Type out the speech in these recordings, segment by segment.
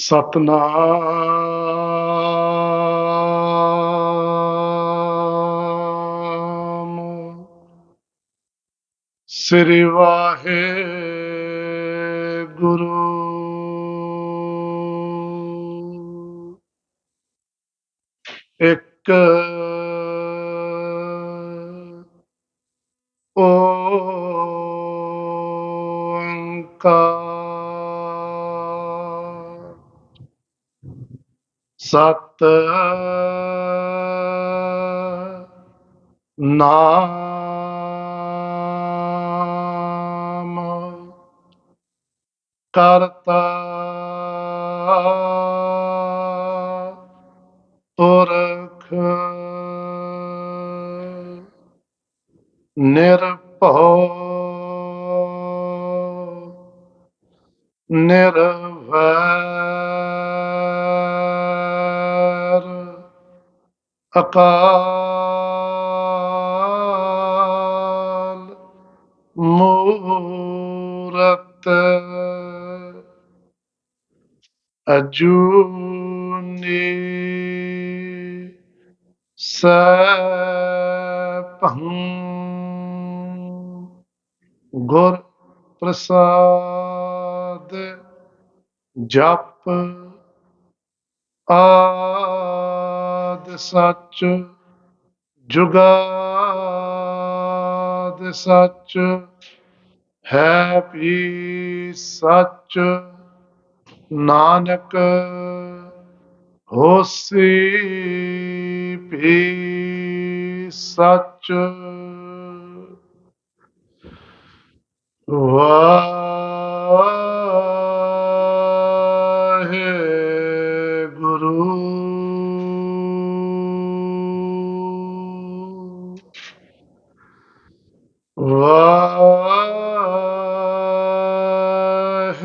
ਸਤਨਾਮ ਸ੍ਰੀ ਵਾਹਿਗੁਰੂ ਇੱਕ ਓੰਕਾਰ ਸਤ ਨਾਮ ਕਰਤਾ ਪੁਰਖ ਨਿਰਭਉ ਨਿਰਵੈਰ ਅਕਾਲ ਮੂਰਤ ਅਜੂਨੀ ਸੈਭੰ ਗੁਰ ਪ੍ਰਸਾਦ ਜਪ ਆਦਿ ਸੱਚ ਜੁਗਾਦਿ ਸੱਚ ਹੈ ਵੀ ਸੱਚ ਨਾਨਕ ਹੋਸੀ ਵੀ ਸੱਚ ਵਾਹਿਗੁਰੂ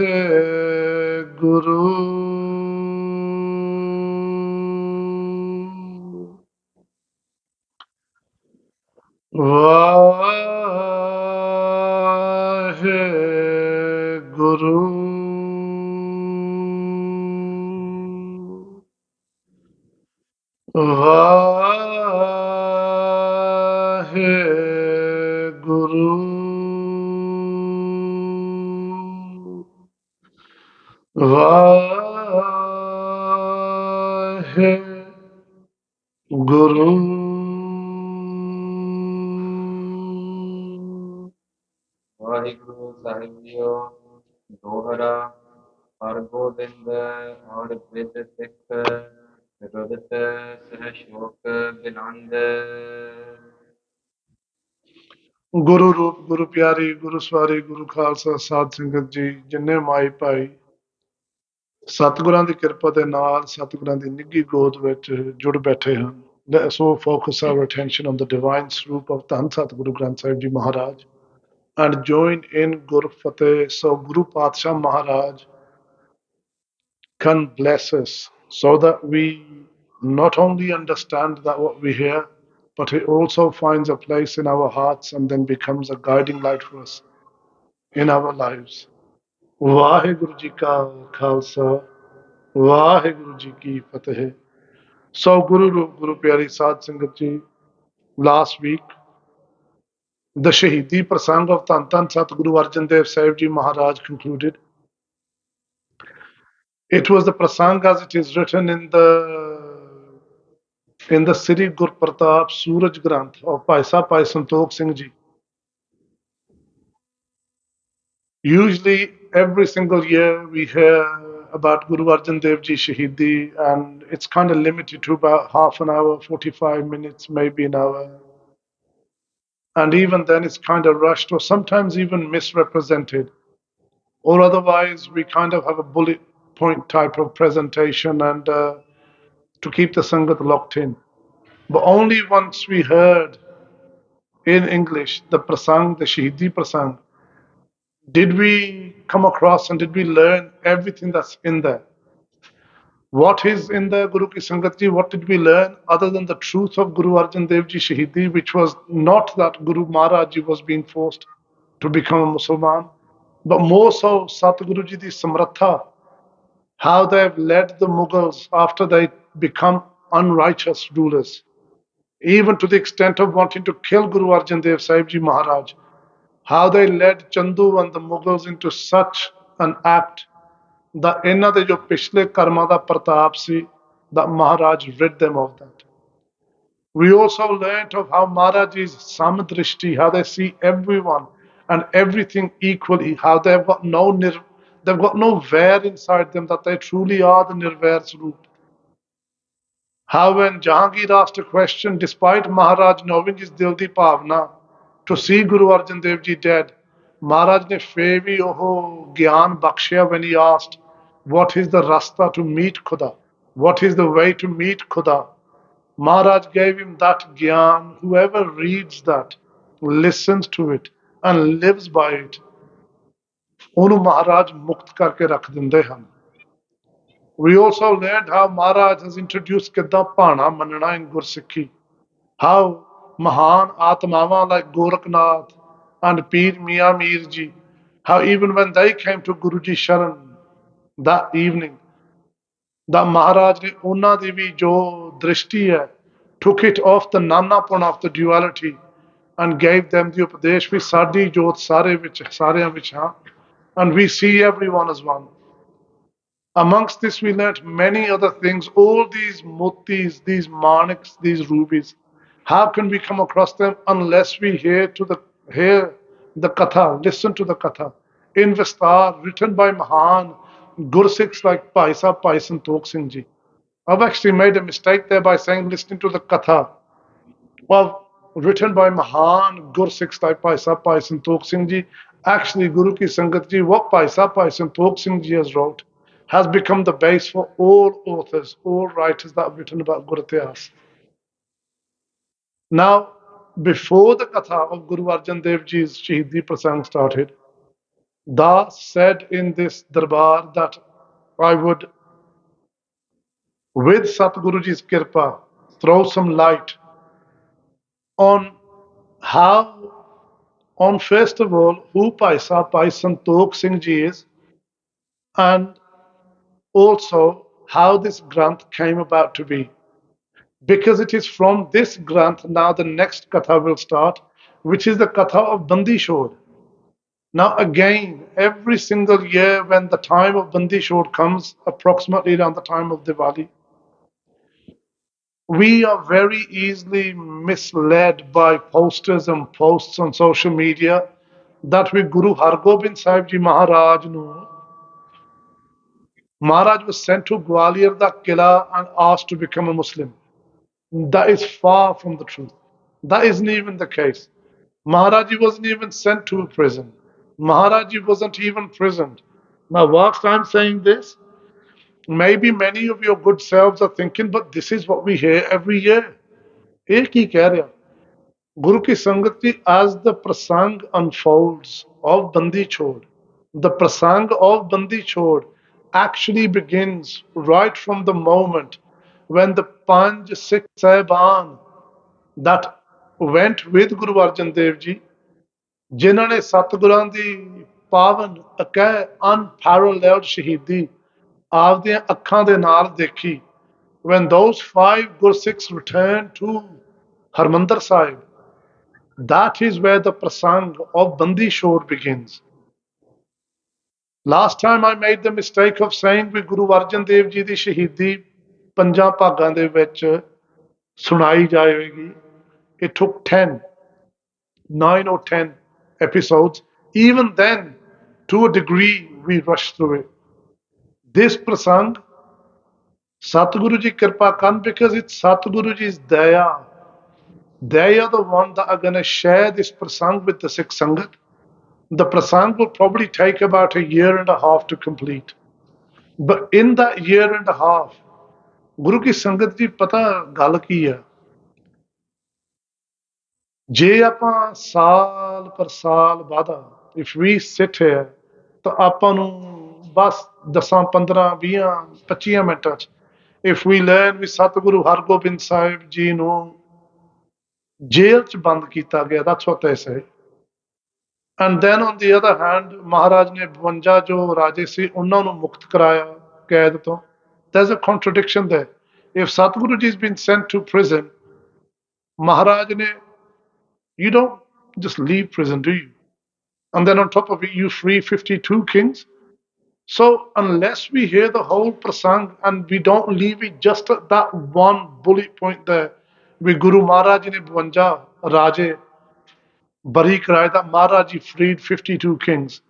ਵਾਹਿਗੁਰੂ ਵਾਹਿਗੁਰੂ ਵਾਹਿਗੁਰੂ ਵਾਹਿਗੁਰੂ ਵਾਹਿਗੁਰੂ ਸਾਹਿਬ ਜੀਓ ਦੋਹਰਾ ਹਰਗੋਬਿੰਦ ਔਰ ਬਿਦ ਸਿੱਖ ਰੁਦਤ ਸਹਿ ਸ਼ੋਕ ਬਿਨੰਦ। ਗੁਰੂ ਰੂਪ ਗੁਰੂ ਪਿਆਰੀ ਗੁਰੂ ਸਵਾਰੀ ਗੁਰੂ ਖਾਲਸਾ ਸਾਧ ਸੰਗਤ ਜੀ ਜਿੰਨੇ ਮਾਈ ਭਾਈ ਸਤਿਗੁਰਾਂ ਦੀ ਕਿਰਪਾ ਦੇ ਨਾਲ ਸਤਿਗੁਰਾਂ ਦੀ ਨਿੱਘੀ ਗੋਦ ਵਿੱਚ ਜੁੜ ਬੈਠੇ ਹਨ। Let us all focus our attention on the divine swoop of ਧੰਨ ਸਤਿਗੁਰੂ ਗ੍ਰੰਥ ਸਾਹਿਬ ਜੀ ਮਹਾਰਾਜ and join in Gur Fateh so Guru Padshah Maharaj can bless us so that we not only understand that what we hear, but it also finds a place in our hearts and then becomes a guiding light for us in our lives. Vaheguru Ji Ka Khalsa, Vaheguru Ji Ki Fateh. So Guru Pyari Sadh Sangat Ji, last week, the Shahidi Prasang of Dhan Dhan Satguru Arjan Dev Sahib Ji Maharaj concluded. It was the Prasang as it is written in the Sri Gurpartap Granth of Bhai Santokh Singh Ji. Usually, every single year we hear about Guru Arjan Dev Ji Shahidi, and it's kind of limited to about half an hour, 45 minutes, maybe an hour. And even then, it's kind of rushed or sometimes even misrepresented. Or otherwise, we kind of have a bullet point type of presentation and to keep the Sangat locked in. But only once we heard in English the Prasang, the Shahidi Prasang, did we come across and did we learn everything that's in there. What is in the Guru Ki Sangat Ji? What did we learn other than the truth of Guru Arjan Dev Ji Shahidi, which was not that Guru Maharaj Ji was being forced to become a Musliman, but more so Satguru Ji di Samratha how they've led the Mughals after they become unrighteous rulers, even to the extent of wanting to kill Guru Arjan Dev Sahib Ji Maharaj, how they led Chandu and the Mughals into such an act that ਇਹਨਾਂ ਦੇ ਜੋ ਪਿਛਲੇ ਕਰਮਾਂ ਦਾ ਪ੍ਰਤਾਪ ਸੀ, that Maharaj rid them of that. We also learnt of how Maharaj's Samdrishti, how they see everyone and everything equally, how they've got no vair inside them, that they truly are the Nirvair Swarup. How when Jahangir asked a question, despite Maharaj knowing his Dil di Bhavna, to see Guru Arjan Dev Ji dead, Maharaj ne fir bhi oh gyan bakshiya when he asked, what is the rasta to meet Khuda? What is the way to meet Khuda? Maharaj gave him that gyan. Whoever reads that, listens to it, and lives by it, ਉਹਨੂੰ Maharaj ਮੁਕਤ ਕਰਕੇ ਰੱਖ ਦਿੰਦੇ ਹਨ. We also learned how Maharaj has introduced ਕਿੱਦਾਂ ਭਾਣਾ ਮੰਨਣਾ in Gursikhi. How Mahan Atmavan like Gorakhnath and Peer Mia Mir Ji, how even when they came to Guruji Sharan that evening, that Maharaj ne ਉਹਨਾਂ ਦੀ ਵੀ ਜੋ ਦ੍ਰਿਸ਼ਟੀ ਹੈ, took it off the ਨਾਨਾਪਣ of the duality and gave them the ਉਪਦੇਸ਼ ਵੀ ਸਾਡੀ ਜੋਤ ਸਾਰੇ ਵਿੱਚ ਸਾਰਿਆਂ ਵਿੱਚ ਹਾਂ, and we see everyone as one. Amongst this, we learnt many other things. All these motis, these maniks, these rubies. How can we come across them unless we hear the Katha, listen to the Katha? In Vistar, written by Mahan Gursikhs like Bhai Sahib, Bhai Santokh Singh Ji. I've actually made a mistake there by saying listening to the Katha. Well, written by Mahan Gursikhs like Bhai Sahib, Bhai Santokh Singh Ji. Actually, Guru Ki Sangat Ji, what Bhai Sahib, Bhai Santokh Singh Ji has wrote, has become the base for all authors, all writers that have written about Guru Ityas. Now, before the Katha of Guru Arjan Dev Ji's Shahidi Prasang started, Das said in this Darbar that I would, with Satguruji's Kirpa, throw some light on how, on first of all, who Bhai Sahib Bhai Santokh Singh Ji is, and also how this Granth came about to be. Because it is from this Granth now the next Katha will start, which is the Katha of Bandhi Chorr. Now again, every single year when the time of Bandhi Chorr comes, approximately around the time of Diwali, we are very easily misled by posters and posts on social media that with Guru Hargobind Sahib Ji Maharaj nu, Maharaj was sent to Gwalior da Kila and asked to become a Muslim. That is far from the truth. That isn't even the case. Maharaji wasn't even sent to a prison. Maharaji wasn't even prisoned. Now, whilst I'm saying this, maybe many of your good selves are thinking, but this is what we hear every year. एक ही कह रहा Guru ki Sangat ji, as the prasang unfolds of Bandhi Chorr, the prasang of Bandhi Chorr actually begins right from the moment when the Panj Sikh Sahban that went with Guru Arjan Dev Ji, ਜਿਨ੍ਹਾਂ ਨੇ ਸਤਿਗੁਰਾਂ ਦੀ ਪਾਵਨ ਅਕਹਿ unparalleled ਸ਼ਹੀਦੀ ਆਪਦੀਆਂ ਅੱਖਾਂ ਦੇ ਨਾਲ ਦੇਖੀ. When those 5 Gursikhs returned to Harmandir Sahib, that is where the prasang of Bandhi Chorr begins. Last time I made the mistake of saying we Guru Arjan Dev Ji ਦੀ ਸ਼ਹੀਦੀ ਪੰਜਾਂ ਭਾਗਾਂ ਦੇ ਵਿੱਚ ਸੁਣਾਈ ਜਾਏਗੀ. It took 9 or 10 episodes. Even then, to a degree, we rushed through it. This prasang, Satguru Ji Kirpa Kan, because it's Satguru Ji's Daya. They are the one that are going to share this prasang with the Sikh Sangat. The prasang will probably take about a year and a half to complete. But in that year and a half, Guru Ki Sangat Ji pata gal ki hai. ਜੇ ਆਪਾਂ ਸਾਲ ਪਰ ਸਾਲ ਬਾਅਦਾ if we ਸਿਟ ਹੈ ਤਾਂ ਆਪਾਂ ਨੂੰ ਬਸ 10 15 20 25 ਮਿੰਟਾਂ ਚ ਇਫ ਵੀ ਲਰਨ ਵੀ ਸਤਿਗੁਰੂ ਹਰਗੋਬਿੰਦ ਸਾਹਿਬ ਜੀ ਨੂੰ ਜੇਲ੍ਹ ਚ ਬੰਦ ਕੀਤਾ ਗਿਆ that's what they say and then on the other hand Maharaj ਨੇ 52 ਜੋ ਰਾਜੇ ਸੀ ਉਹਨਾਂ ਨੂੰ ਮੁਕਤ ਕਰਾਇਆ ਕੈਦ ਤੋਂ, there's a contradiction there. If Satguru ji has been sent to prison, Maharaj ne, you don't just leave prison, do you? And then on top of it, you free 52 kings. So unless we hear the whole prasang and we don't leave it just at that one bullet point there, we Guru Maharaj ne 52 Raje Bari Karai, that Maharaj ji freed 52 kings.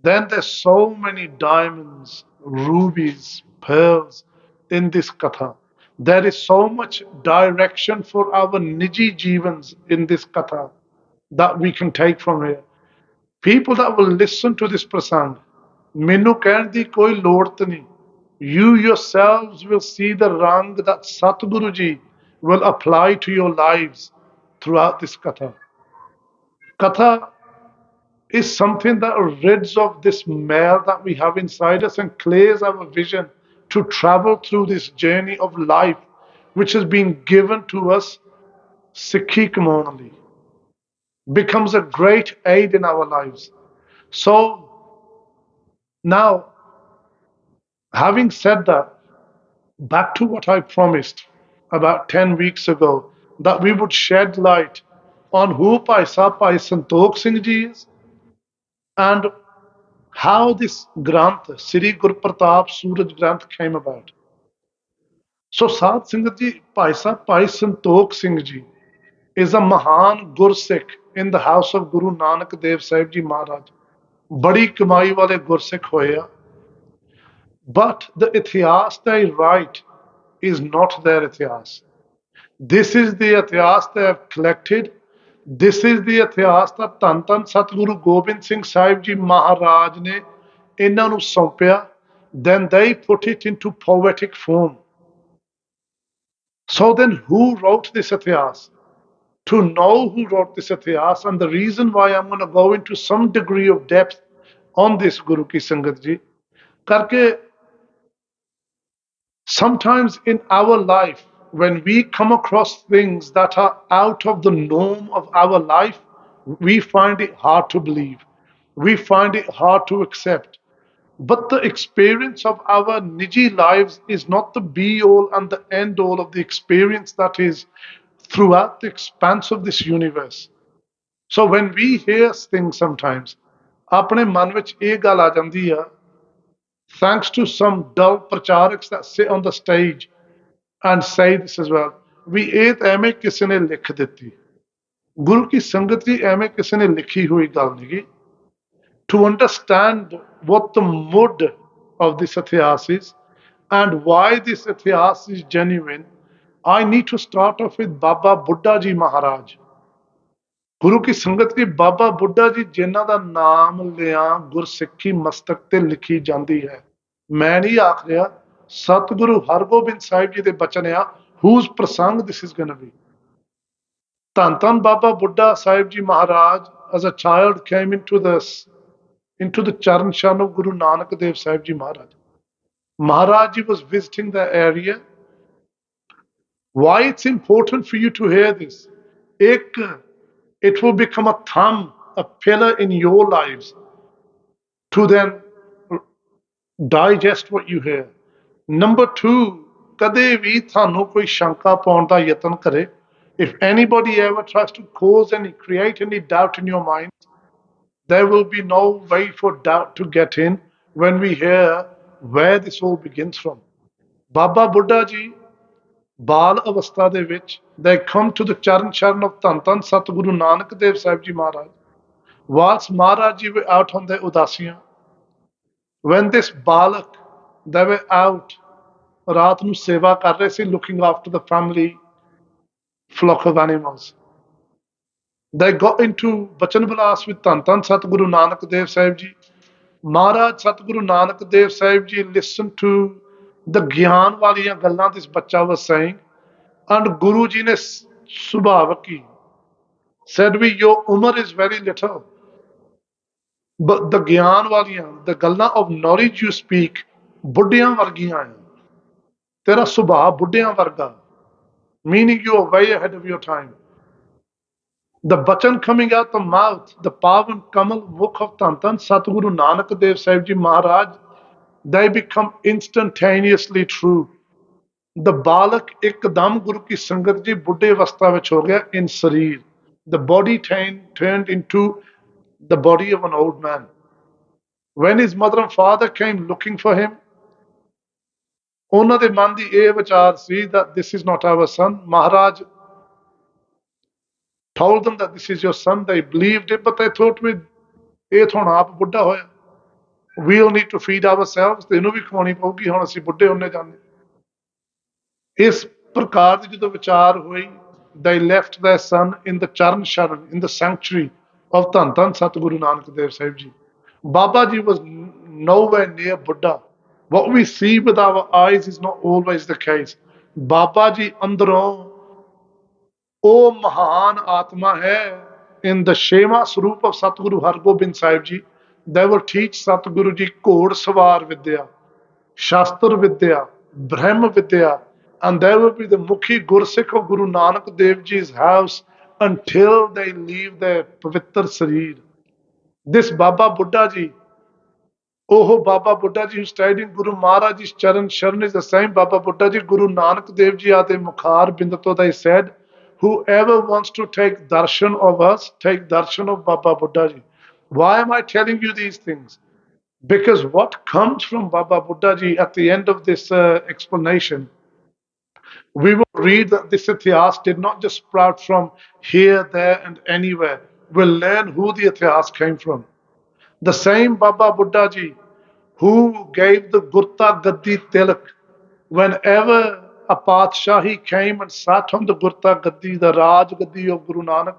Then there's so many diamonds, rubies, pearls in this katha. There is so much direction for our Niji Jivans in this katha that we can take from here. People that will listen to this prasang, ਮੈਨੂੰ ਕਹਿਣ ਦੀ ਕੋਈ ਲੋੜ ਤਾਂ ਨਹੀਂ. You yourselves will see the rang that Satguru ji will apply to your lives throughout this katha. Katha is something that rids of this male that we have inside us and clears our vision to travel through this journey of life, which has been given to us Sikhi communally, becomes a great aid in our lives. So now, having said that, back to what I promised about 10 weeks ago, that we would shed light on who Bhai Santokh Singh ji is and how this Granth, Sri Gurpartap Granth came about. So Sadh Singat ji, Bhai Santokh Singh ji is a Mahan Gursikh in the house of Guru Nanak Dev Sahib ji Maharaj. Badi kamai wale Gursikh hoya. But the Ithihas they write is not their Ithihas. This is the Ithihas they have collected. This is the Ithihas that Tan Tan Satguru Gobind Singh Sahib Ji Maharaj ne ਇਹਨਾਂ ਨੂੰ ਸੌਂਪਿਆ. Then they put it into poetic form. So then who wrote this Ithihas? To know who wrote this Ithihas, and the reason why I'm going to go into some degree of depth on this Guru Ki Sangat Ji, karke sometimes in our life, when we come across things that are out of the norm of our life, we find it hard to believe. We find it hard to accept. But the experience of our Niji lives is not the be all and the end all of the experience that is throughout the expanse of this universe. So when we hear things sometimes, ਆਪਣੇ ਮਨ ਵਿੱਚ ਇਹ ਗੱਲ ਆ ਜਾਂਦੀ ਆ, thanks to some dull pracharaks that sit on the stage and say this as well, ਵੀ ਇਹ ਤਾਂ ਐਵੇਂ ਕਿਸੇ ਨੇ ਲਿਖ ਦਿੱਤੀ. ਗੁਰੂ ਕੀ ਸੰਗਤ ਜੀ ਐਵੇਂ ਕਿਸੇ ਨੇ ਲਿਖੀ ਹੋਈ ਗੱਲ ਨਹੀਂ. To understand what the mood of this Ithihas is and why this Ithihas is genuine, I need to start off with Baba Buddha Ji Maharaj. Guru ki Sangat ji Baba Buddha Ji ਜਿਨ੍ਹਾਂ ਦਾ ਨਾਮ ਲਿਆ ਗੁਰਸਿੱਖੀ ਮਸਤਕ ਤੇ ਲਿਖੀ ਜਾਂਦੀ ਹੈ. ਮੈਂ ਨਹੀਂ ਆਖ ਰਿਹਾ, ਸਤਿਗੁਰੂ ਹਰਗੋਬਿੰਦ ਸਾਹਿਬ ਜੀ ਦੇ ਬਚਨ ਆ, whose prasang this is going to be. ਧੰਨ ਧੰਨ Baba Buddha Sahib Ji Maharaj as a child came into the Charan Shan of Guru Nanak Dev Sahib Ji Maharaj. Maharaj Ji was visiting the area. Why it's important for you to hear this? It will become a thumb, a pillar in your lives to then digest what you hear. Number two, ਕਦੇ ਵੀ ਤੁਹਾਨੂੰ ਕੋਈ ਸ਼ੰਕਾ ਪਾਉਣ ਦਾ ਯਤਨ ਕਰੇ, if anybody ever tries to create any doubt in your mind, there will be no way for doubt to get in when we hear where this all begins from. Baba Buddha Ji, Bal Avastha de vich, they come to the Charan Sharan of Tan Tan Satguru Nanak Dev Sahib Ji Maharaj. Whilst Maharaj Ji were out on their udasiyan, when this Balak, they were out, ਰਾਤ ਨੂੰ ਸੇਵਾ ਕਰ ਰਹੇ ਸੀ, looking after the family flock of animals. They got into Bachan Vilas with Tan Tan Satguru Nanak Dev Sahib Ji. Maharaj Satguru Nanak Dev Sahib Ji listened to the Gyan waliyan gallan this bacha was saying, and Guru Ji ne Subhavaki said, your umar is very little, but the Gyan waliyan, the gallan of knowledge you speak, buddhiyan vargiyan hai. Tera subha buddhiyan varga, meaning you are way ahead of your time. The bachan coming out the mouth, the Pavan Kamal Mukh of Tan Tan Satguru Nanak Dev Sahib Ji Maharaj, they become instantaneously true. The बालक एकदम गुरु की संगत जी बुढ़े अवस्था में हो गया in शरीर. The body turned into the body of an old man. When his mother and father came looking for him, ਉਹਨਾਂ ਦੇ ਮਨ ਦੀ ਇਹ ਵਿਚਾਰ ਸੀ that this is not our son. Maharaj told them that this is your son. They believed it, but they thought we ਇਹ ਤਾਂ ਹੁਣ ਆਪ ਬੁੱਢਾ ਹੋਇਆ. We'll need to feed ourselves. ਤੇ ਇਹਨੂੰ ਵੀ ਖਵਾਉਣੀ ਪਊਗੀ, ਹੁਣ ਅਸੀਂ ਬੁੱਢੇ ਹੁੰਨੇ ਜਾਂਦੇ. ਇਸ ਪ੍ਰਕਾਰ ਦੀ ਜਦੋਂ ਵਿਚਾਰ ਹੋਈ, they left their son in the Charan Sharan, in the sanctuary of ਧੰਨ ਧੰਨ Satguru Nanak Dev Sahib Ji. Baba Ji was nowhere near Buddha. What we see with our eyes is not always the case. Baba Ji ਅੰਦਰੋਂ ਉਹ ਮਹਾਨ ਆਤਮਾ ਹੈ. In the Shema Swarup of Satguru Hargobind Sahib Ji, they will teach Satguru Ji ਘੋੜ ਸਵਾਰ ਵਿਦਿਆ, Shastra Vidya, Brahma Vidya, and they will be the Mukhi Gursikh of Guru Nanak Dev Ji's house until they leave their Pavitr Sareer. This Baba Buddha Ji, oh Baba Buddha Ji who stayed in Guru Maharaj's Charan Sharan is the same Baba Buddha Ji. Guru Nanak Dev Ji Ade Mukhar Bindato, they said, whoever wants to take darshan of us, take darshan of Baba Buddha Ji. Why am I telling you these things? Because what comes from Baba Buddha Ji at the end of this explanation, we will read that this ityas did not just sprout from here, there, and anywhere. We'll learn who the ityas came from. The same Baba Buddha Ji who gave the Gurta Gaddi Tilak whenever a Patshahi came and sat on the Gurta Gaddi, the Raj Gaddi of Guru Nanak,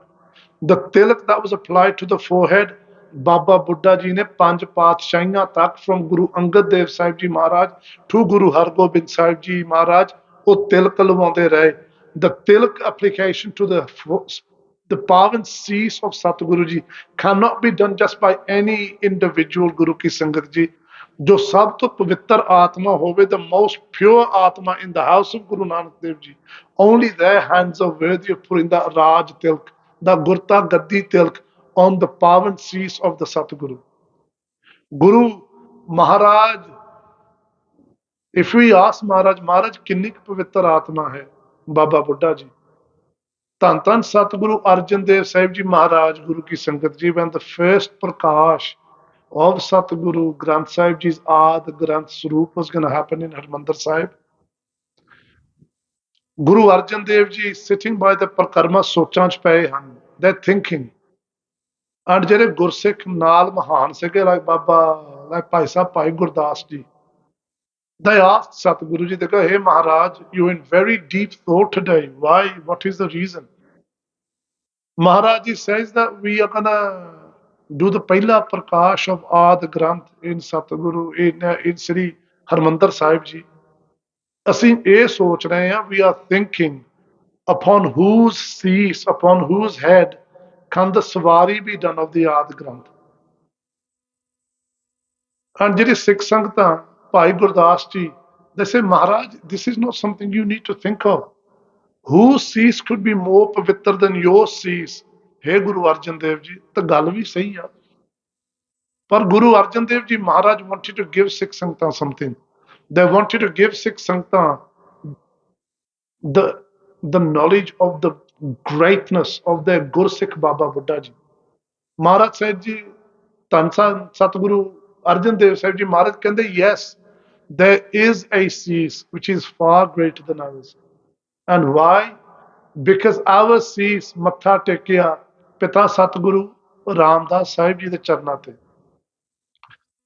the tilak that was applied to the forehead, Baba Buddha Ji ne panch paatshaiyan tak, from Guru Angad Dev Sahib Ji Maharaj to Guru Hargobind Sahib Ji Maharaj, ਉਹ ਤਿਲਕ ਲਵਾਉਂਦੇ ਰਹੇ. The tilak application to the pavan cease of Satguru Ji cannot be done just by any individual Guru ki Sangat Ji. जो सब तो पवित्र आत्मा होवे, the most pure atma in the house of Guru Nanak Dev Ji, only their hands are worthy of putting the Raj Tilk, the Gurta Gaddi Tilk on the pavan cease of the Satguru. Guru Maharaj, if we ask Maharaj, Maharaj किन्नी पवित्र आत्मा है बाबा बुड्ढा जी, धन धन Satguru Arjan Dev Sahib Ji Maharaj Guru ki Sangat Ji, when the first prakash of Satguru Granth Sahib Ji's Aad Granth Swarup was going to happen in Harmandir Sahib, Guru Arjan Dev Ji sitting by the Prakarma ਸੋਚਾਂ 'ਚ ਪਏ ਹਨ. They're thinking. And ਜਿਹੜੇ ਗੁਰਸਿੱਖ ਨਾਲ ਮਹਾਨ ਸੀਗੇ, like Baba, like Bhai Sahib, Bhai Gurdas Ji, they asked Satguru Ji, they go, hey Maharaj, you're in very deep thought today. Why? What is the reason? Maharaj Ji says that we are gonna do the Pahila Prakash of Aad Granth in Satguru, in Sri Harmandir Sahib Ji. ਅਸੀਂ ਇਹ ਸੋਚ ਰਹੇ ਹਾਂ, we are thinking upon whose cease, upon whose head can the sawari be done of the Aad Granth. And ਜਿਹੜੀ ਸਿੱਖ ਸੰਗਤਾਂ, Bhai Gurdas Ji, they say, Maharaj, this is not something you need to think of. Whose cease could be more pavitra than your cease? Hey Guru Arjan Dev Ji, ਤਾਂ ਗੱਲ ਵੀ ਸਹੀ ਆ. ਪਰ Guru Arjan Dev Ji Maharaj wanted to give Sikh Sangtan something. They wanted to give Sikh Sangtan the knowledge of the greatness of their Gursikh Baba Buddha Ji. Maharaj said Ji, Tansa Satguru Arjan Dev Sahib Ji Maharaj ਕਹਿੰਦੇ, yes, there is a cease which is far greater than ours. And why? Because our cease matha ਟੇਕਿਆ ਪਿਤਾ Satguru Ramdas Sahib Ji ਦੇ ਚਰਨਾਂ ਤੇ,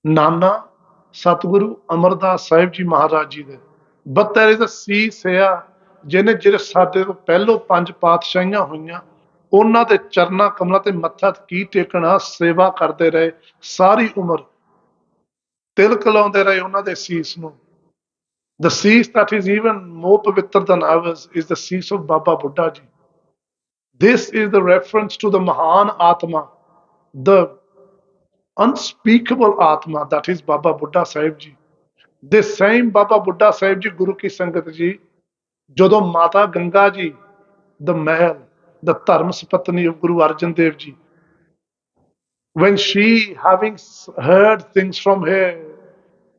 Nana Satguru Amardas Sahib Ji Maharaj Ji ਦੇ. But there is a cease here ਜਿਹਨੇ ਜਿਹੜੇ ਸਾਡੇ ਤੋਂ ਪਹਿਲੋਂ ਪੰਜ ਪਾਤਸ਼ਾਹੀਆਂ ਹੋਈਆਂ, ਉਹਨਾਂ ਦੇ ਚਰਨਾਂ ਕਮਲਾਂ ਤੇ ਮੱਥਾ ਕੀ ਟੇਕਣਾ, ਸੇਵਾ ਕਰਦੇ ਰਹੇ ਸਾਰੀ ਉਮਰ, ਤਿਲਕ ਲਾਉਂਦੇ ਰਹੇ ਉਹਨਾਂ ਦੇ ਸੀਸ ਨੂੰ. The cease that is even more pavitra than ours is the cease of Baba Buddha Ji. This is the reference to the Mahan Atma, the unspeakable Atma, that is Baba Buddha Sahib Ji. This same Baba Buddha Sahib Ji, Guru ki Sangat Ji, ਜਦੋਂ Mata Ganga Ji, the Mahal, the Dharm Sapatni of Guru Arjan Dev Ji, when she, having heard things from her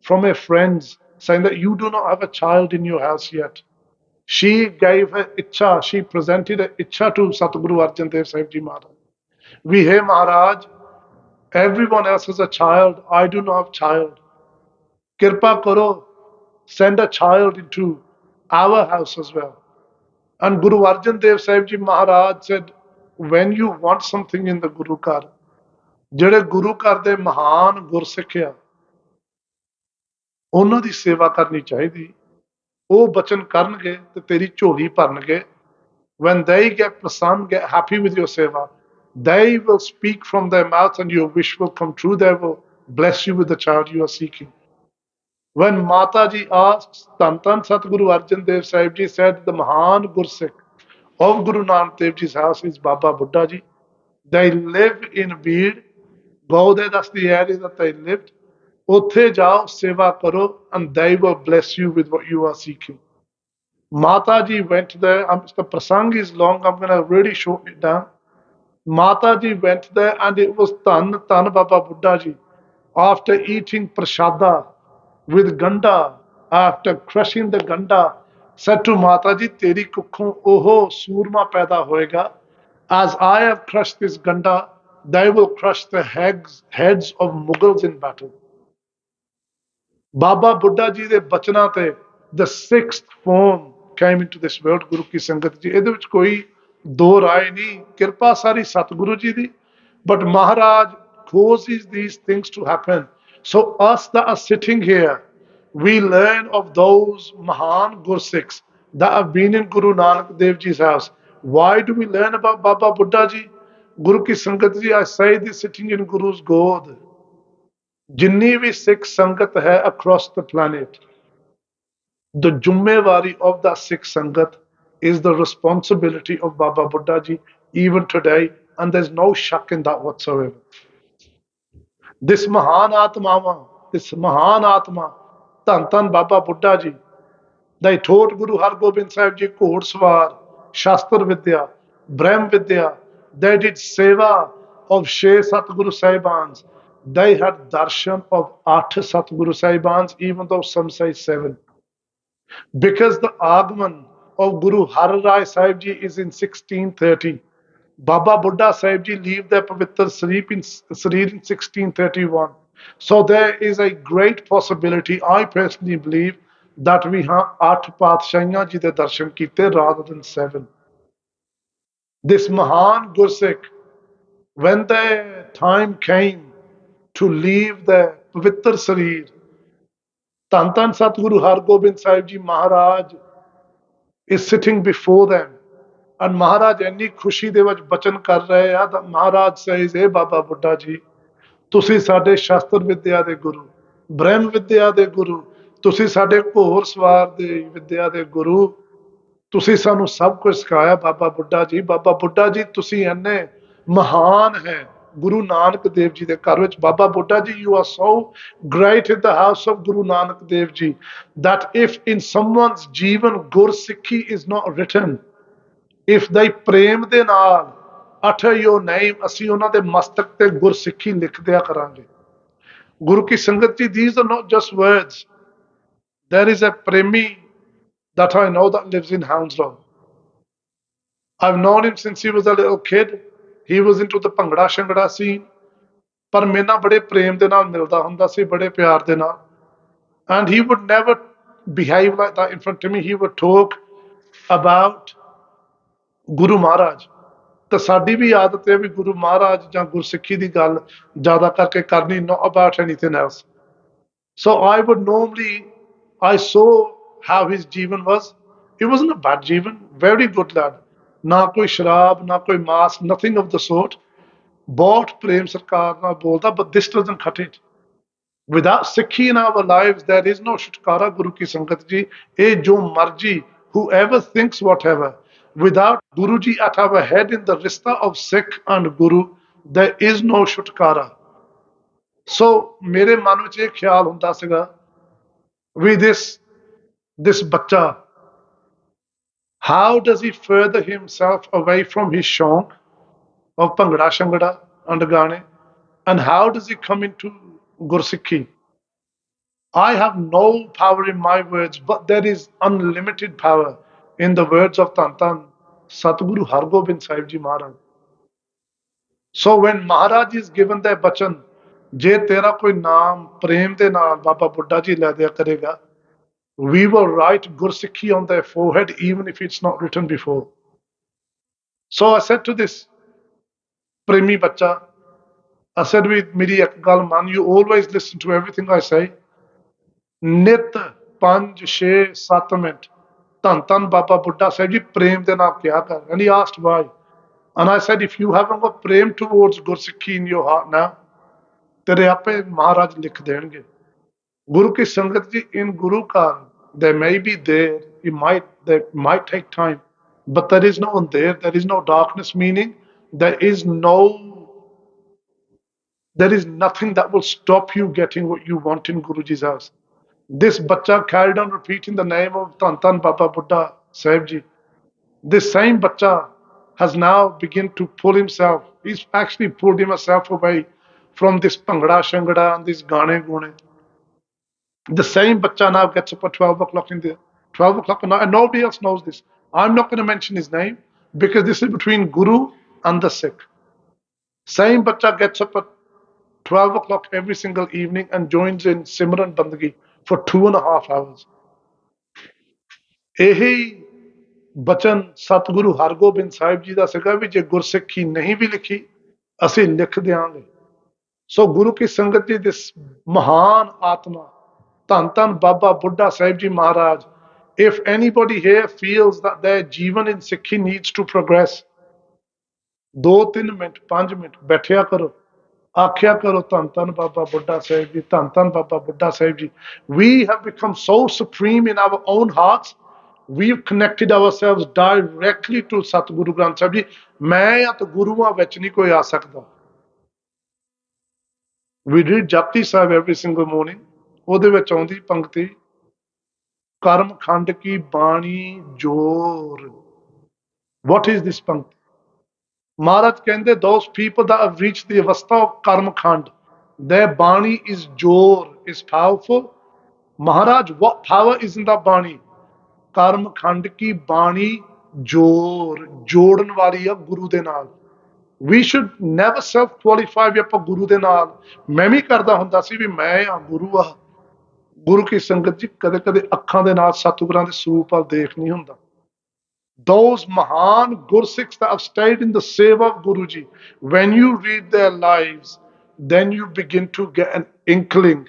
from her friends saying that you do not have a child in your house yet. She gave her Icha, she presented a Icha to Satguru Arjan Dev Sahib Ji Maharaj. We hear Maharaj, everyone else has a child, I do not have child. Kirpa Karo, send a child into our house as well. And Guru Arjan Dev Sahib Ji Maharaj said, when you want something in the Guru Kar, ਜਿਹੜੇ ਗੁਰੂ ਘਰ ਦੇ ਮਹਾਨ ਗੁਰਸਿੱਖ ਆ ਉਹਨਾਂ ਦੀ ਸੇਵਾ ਕਰਨੀ ਚਾਹੀਦੀ ਉਹ ਬਚਨ ਕਰਨਗੇ ਤੇ ਤੇਰੀ ਝੋਲੀ ਭਰਨਗੇ when they get prasanna, get happy with your seva, they will speak from their mouth and your wish will come true. They will bless you with the child you are seeking. When Mataji asked, Tan Tan Satguru Arjan Dev Sahib Ji said, the Mahan Gursikh of Guru Nanak Dev Ji's house is Baba Buddha Ji. They live in Beed. Go there, that's the area that they lived. Uthe jao, seva karo, and they will bless you with what you are seeking. Mataji went there. The prasang is long. I'm going to really shorten it down. Mataji went there, and it was Tan Baba Buddha Ji. After eating prasada with ganda, after crushing the ganda, said to Mataji, Teri kukhon oho surma paida hoega. As I have crushed this ganda, they will crush the heads of Mughals in battle. Baba Buddha Ji ਦੇ ਬਚਨਾਂ ਤੇ the sixth form came into this world, ਗੁਰੂ ਕੀ ਸੰਗਤ ਜੀ ਇਹਦੇ ਵਿੱਚ ਕੋਈ ਦੋ ਰਾਏ ਨਹੀਂ ਕਿਰਪਾ ਸਾਰੀ ਸਤਿਗੁਰੂ ਜੀ ਦੀ but Maharaj causes these things to happen. So us that are sitting here, we learn of those Mahan Gursikhs that have been in Guru Nanak Dev Ji's house. Why do we learn about Baba Buddha Ji? Guru ki Sangat Ji, I say this sitting in Guru's God. जिन्नी भी सिख संगत है across the planet, the जुम्मेवारी of the Sikh Sangat is the responsibility of Baba Buddha Ji even today, and there's no shak in that whatsoever. This Mahan Atma, Tan Tan Baba Buddha Ji, they taught Guru Har Gobind Sahib Ji Ghordswar, Shastra Vidya, Brahm Vidya. They did seva of Sheh Satguru Sahibans. They had darshan of Ath Satguru Sahibans, even though some say 7. Because the Agman of Guru Har Rai Sahib Ji is in 1630. Baba Buddha Sahib Ji leave their Pavitra Sri in 1631. So there is a great possibility, I personally believe, that we have 8 Paatshaiyan Ji de darshan kite rather than 7. This Mahan Gursikh, when the time came to leave the Pavitra Sarir, Tan Tan Satguru Har Gobind Sahib Ji Maharaj is sitting before them. And Maharaj ਇੰਨੀ ਖੁਸ਼ੀ ਦੇ ਵਿੱਚ ਬਚਨ ਕਰ ਰਹੇ ਆ ਤਾਂ ਮਹਾਰਾਜ says, "Hey Baba Buddha Ji, ਤੁਸੀਂ ਸਾਡੇ ਸ਼ਾਸਤਰ ਵਿਦਿਆ ਦੇ ਗੁਰੂ, ਬ੍ਰਹਮ ਵਿਦਿਆ ਦੇ ਗੁਰੂ, ਤੁਸੀਂ ਸਾਡੇ ਘੋਰ ਸਵਾਰ ਦੇ ਵਿਦਿਆ ਦੇ ਗੁਰੂ, ਤੁਸੀਂ ਸਾਨੂੰ ਸਭ ਕੁਝ ਸਿਖਾਇਆ ਬਾਬਾ ਬੁੱਢਾ ਜੀ। ਬਾਬਾ ਬੁੱਢਾ ਜੀ ਤੁਸੀਂ ਇੰਨੇ ਮਹਾਨ ਹੈ ਗੁਰੂ ਨਾਨਕ ਦੇਵ ਜੀ ਦੇ ਘਰ ਵਿੱਚ। ਬਾਬਾ ਬੁੱਢਾ ਜੀ, you are so great in the house of Guru Nanak Dev Ji that if in someone's Jeevan ਗੁਰਸਿੱਖੀ is not written, if they ਪ੍ਰੇਮ ਦੇ ਨਾਲ utter your name, ਅਸੀਂ ਉਹਨਾਂ ਦੇ ਮਸਤਕ ਤੇ ਗੁਰਸਿੱਖੀ ਲਿਖ ਦਿਆ ਕਰਾਂਗੇ। ਗੁਰੂ ਕੀ ਸੰਗਤ ਜੀ, these are not just words. There is a premi that I know that lives in Hounslow. I've known him since he was a little kid. He was into the bhangra ਸ਼ੰਗੜਾ scene. ਪਰ ਮੇਰੇ ਨਾਲ ਬੜੇ ਪ੍ਰੇਮ ਦੇ ਨਾਲ ਮਿਲਦਾ ਹੁੰਦਾ ਸੀ, ਬੜੇ ਪਿਆਰ ਦੇ ਨਾਲ। And he would never behave like that in front of me. He would talk about Guru Maharaj. ਤਾਂ ਸਾਡੀ ਵੀ ਆਦਤ ਹੈ ਵੀ ਗੁਰੂ ਮਹਾਰਾਜ ਜਾਂ ਗੁਰਸਿੱਖੀ ਦੀ ਗੱਲ ਜ਼ਿਆਦਾ ਕਰਕੇ ਕਰਨੀ, not about anything else. So I would normally, I saw how his jivan was. It wasn't a bad jivan, very good lad. ਨਾ ਕੋਈ ਸ਼ਰਾਬ, ਨਾ ਕੋਈ ਮਾਸ, nothing of the sort. ਬਹੁਤ ਪ੍ਰੇਮ ਸਰਕਾਰ ਨਾਲ ਬੋਲਦਾ, but this doesn't cut it. Without Sikhi in our lives, there is no Shutkara, Guru ki Sangat ji. Eh jo marji, whoever thinks whatever. Without Guru ji at our head in the rista of Sikh and Guru, there is no Shutkara. So ਮੇਰੇ ਮਨ ਵਿੱਚ ਇਹ ਖਿਆਲ ਹੁੰਦਾ ਸੀਗਾ ਵੀ this ਬੱਚਾ, how does he further himself away from his shonk of bhangra ਸ਼ੰਗੜਾ and ਗਾਣੇ, and how does he come into Gursikhi? I have no power in my words, but there is unlimited power in the words of Dhan Dhan Satguru Hargobind Sahib Ji Maharaj. So when Maharaj is given that bachan, ਜੇ ਤੇਰਾ ਕੋਈ ਨਾਮ ਪ੍ਰੇਮ ਦੇ ਨਾਲ ਬਾਬਾ ਬੁੱਢਾ ਜੀ ਲੈ ਦਿਆ ਕਰੇਗਾ, we will write Gursikhi on their forehead even if it's not written before. So I said to this premi bacha, I said, with ਮੇਰੀ ਇੱਕ ਗੱਲ ਮੰਨ, you always listen to everything I say. ਨਿਤ 5 6 7 ਮਿੰਟ ਧੰਨ ਧੰਨ ਬਾਬਾ ਬੁੱਢਾ ਸਾਹਿਬ ਜੀ ਪ੍ਰੇਮ ਦੇ ਨਾਲ ਕਿਹਾ ਕਰ. And he asked why. And I said, if you haven't got prem towards Gursikhi in your heart now, ਤੇਰੇ ਆਪੇ ਮਹਾਰਾਜ ਲਿਖ ਦੇਣਗੇ. ਗੁਰੂ ਕੀ ਸੰਗਤ ਜੀ, in Guru Car, they may be there, they might take time, but there is no there is no darkness, meaning there is no, there is nothing that will stop you getting what you want in Guruji's house. This bacha carried on repeating the name of Dhan Dhan Baba Buddha Sahib Ji. This same bacha has now begun to pull himself, he's actually pulled himself away from this Bhangra Shangada and this Gane Gune. The same bacha now gets up at 12 o'clock in the 12 o'clock at night, and nobody else knows this. I'm not going to mention his name because this is between Guru and the Sikh. Same bacha gets up at 12 o'clock every single evening and joins in Simran Bandagi for 2.5 hours. ਇਹੀ ਬਚਨ ਸਤਿਗੁਰੂ ਹਰਗੋਬਿੰਦ ਸਾਹਿਬ ਜੀ ਦਾ ਸੀਗਾ ਵੀ ਜੇ ਗੁਰਸਿੱਖੀ ਨਹੀਂ ਵੀ ਲਿਖੀ ਅਸੀਂ ਲਿਖ ਦਿਆਂਗੇ. ਸੋ ਗੁਰੂ ਕੀ ਸੰਗਤ ਜੀ, ਦਿਸ ਮਹਾਨ ਆਤਮਾ ਧੰਨ ਧੰਨ ਬਾਬਾ Buddha Sahib ji Maharaj, if anybody here feels that their jeevan in Sikhi needs to progress, 2-3 minute 5 minute ਬੈਠਿਆ ਕਰੋ, ਆਖਿਆ ਕਰੋ ਧੰਨ ਧੰਨ ਬਾਬਾ ਬੁੱਢਾ ਸਾਹਿਬ ਜੀ, ਧੰਨ ਧੰਨ ਬਾਬਾ ਬੁੱਢਾ ਸਾਹਿਬ ਜੀ. We have become so supreme in our own hearts, we've connected ourselves directly to Satguru Granth Sahib Ji. ਮੈਂ ਅਤੇ ਗੁਰੂਆਂ ਵਿੱਚ ਨਹੀਂ ਕੋਈ ਆ ਸਕਦਾ. We read Japti Sahib every single morning. ਉਹਦੇ ਵਿੱਚ ਆਉਂਦੀ ਪੰਕਤੀ, ਕਰਮ ਖੰਡ ਕੀ ਬਾਣੀ ਜੋਰ. What is this ਪੰਕਤੀ? Maharaj ਕਹਿੰਦੇ, those people that have reached the avastha of karma khand, their bani is jor, is powerful. Maharaj, what power is in that bani? Karma khand ki bani jor, ਜੋੜਨ ਵਾਲੀ ਆ ਗੁਰੂ ਦੇ ਨਾਲ. We should never self qualify ਵੀ ਆਪਾਂ ਗੁਰੂ ਦੇ ਨਾਲ. ਮੈਂ ਵੀ ਕਰਦਾ ਹੁੰਦਾ ਸੀ ਵੀ ਮੈਂ ਆ ਗੁਰੂ ਆ. ਗੁਰੂ ਕੀ ਸੰਗਤ ਜੀ, ਕਦੇ ਕਦੇ ਅੱਖਾਂ ਦੇ ਨਾਲ ਸਤਿਗੁਰਾਂ ਦੇ ਸਰੂਪ ਵੱਲ ਦੇਖ ਨਹੀਂ ਹੁੰਦਾ. Those Mahan Gursikhs that have stayed in the seva of Guruji, when you read their lives, then you begin to get an inkling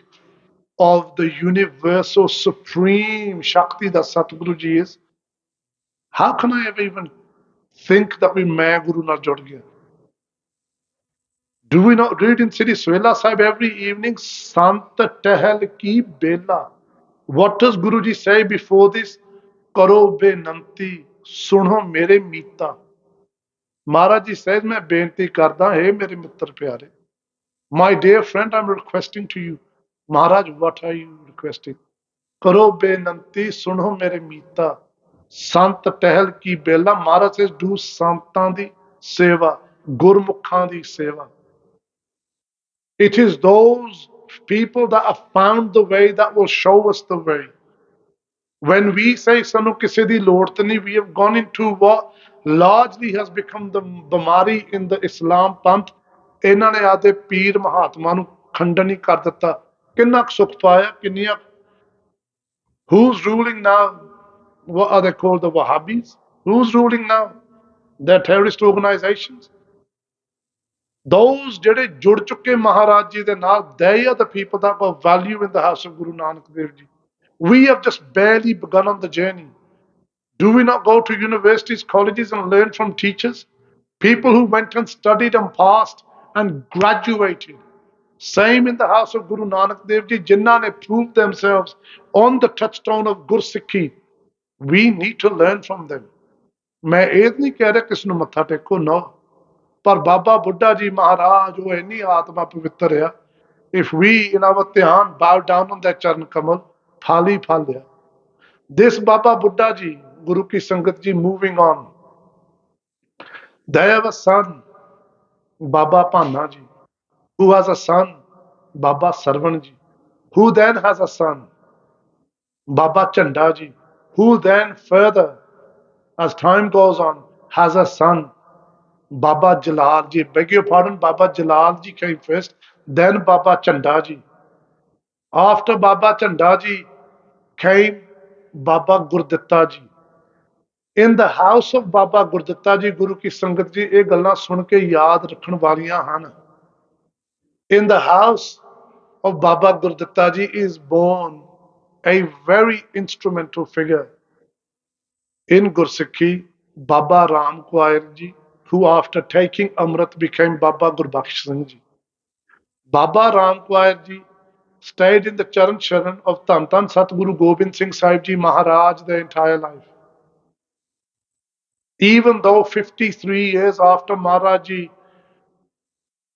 of the universal supreme Shakti that Satguruji is. How can I ever even think that we may Guru Nar Jod Gaya? Do we not read in Sri Swela Sahib every evening, Sant Tehel Ki Bela? What does Guruji say before this? Karo Benanti, Sunho Mere Mita. Maharaj Ji says, मैं बेनती करता है मेरे मित्र प्यारे. My dear friend, I'm requesting to you. Maharaj, what are you requesting? करो बेनंती सुनो मेरे मीता, संत टहल की बेला. Maharaj says, do ਸੰਤਾਂ ਦੀ ਸੇਵਾ, ਗੁਰਮੁਖਾਂ ਦੀ ਸੇਵਾ. It is those people that have found the way that will show us the way. When we say ਸਾਨੂੰ ਕਿਸੇ ਦੀ ਲੋੜ ਤੇ ਨਹੀਂ, we have gone into what largely has become the ਬਿਮਾਰੀ in the Islam ਪੰਥ. ਇਹਨਾਂ ਨੇ ਆਦੇ ਪੀਰ ਮਹਾਤਮਾ ਨੂੰ ਖੰਡਨ ਹੀ ਕਰ ਦਿੱਤਾ. ਕਿੰਨਾ ਕੁ ਸੁਖ ਪਾਇਆ, ਕਿੰਨੀਆਂ. Who's ruling now? What are they called? The Wahhabis? Who's ruling now? They're terrorist organizations. Those ਜਿਹੜੇ ਜੁੜ ਚੁੱਕੇ ਮਹਾਰਾਜ ਜੀ ਦੇ ਨਾਲ, they are the people that got value in the house of Guru Nanak Dev Ji. We have just barely begun on the journey. Do we not go to universities, colleges, and learn from teachers? People who went and studied and passed and graduated. Same in the house of Guru Nanak Dev Ji, jinnah ne proved themselves on the touchstone of Gursikhi. We need to learn from them. ਮੈਂ ਇਹ ਨਹੀਂ ਕਹਿ ਰਿਹਾ ਕਿਸ ਨੂੰ ਮੱਥਾ ਟੇਕੋ, no. ਪਰ ਬਾਬਾ ਬੁੱਢਾ ਜੀ ਮਹਾਰਾਜ, ਉਹ ਇੰਨੀ ਆਤਮਾ ਪਵਿੱਤਰ ਆ. If we in our ਧਿਆਨ bow down on that charan kamal, ਫਲ ਹੀ ਫਲ ਆ. This Baba Buddha Ji, Guru Ki Sangat Ji, moving on. They have a son, Baba Panna Ji, who has a son, Baba Sarvan Ji, who then has a son, Baba Chandaji, who then further, as time goes on, has a son, Baba Jalalji. Beg your pardon, Baba Jalalji came first, then Baba Chandaji. After Baba Chandaji came Baba Gurditta ji. In the house of Baba Gurditta ji, Guru ki Sangat ji, ਇਹ ਗੱਲਾਂ ਸੁਣ ਕੇ ਯਾਦ ਰੱਖਣ ਵਾਲੀਆਂ ਹਨ. In the house of Baba Gurditta ji is born a very instrumental figure in Gursikhi, Baba Ram Kaur ji, who after taking Amrit became Baba Gurbakhsh Singh ji. Baba Ram Kaur ji stayed in the Charan Sharan of Tan Tan Satguru Gobind Singh Sahib ji Maharaj their entire life. Even though 53 years after Maharaj ji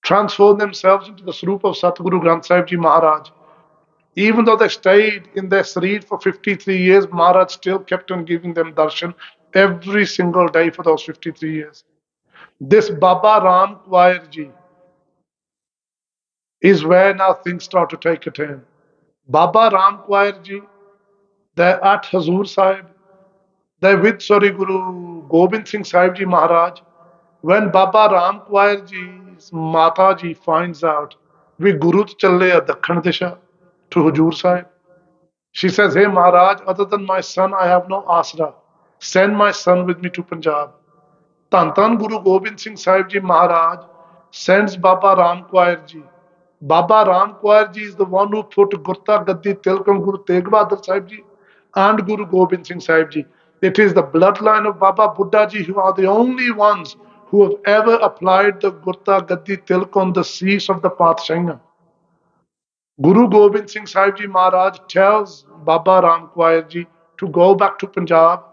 transformed themselves into the Swarup of Satguru Granth Sahib ji Maharaj, even though they stayed in their Sarir for 53 years, Maharaj still kept on giving them darshan every single day for those 53 years. This Baba Ram Kaur ji is where now things start to take a turn. Baba Ram Kaur ji, they're at Hazur Sahib, they're with Sri Guru Gobind Singh Sahib ji Maharaj. When Baba Ram Kaur ji's Mata ji finds out, we Guru challe a Dakhan Disha to Huzur Sahib. She says, hey Maharaj, other than my son, I have no asra. Send my son with me to Punjab. Tan Tan Guru Gobind Singh Sahib Ji Maharaj sends Baba Ram Kaur Ji. Baba Ram Kaur Ji is the one who put Gurta Gaddi Tilkam Guru Tegh Bahadur Sahib Ji and Guru Gobind Singh Sahib Ji. It is the bloodline of Baba Buddha Ji who are the only ones who have ever applied the Gurta Gaddi Tilk on the cease of the Pathshahis. Guru Gobind Singh Sahib Ji Maharaj tells Baba Ram Kaur Ji to go back to Punjab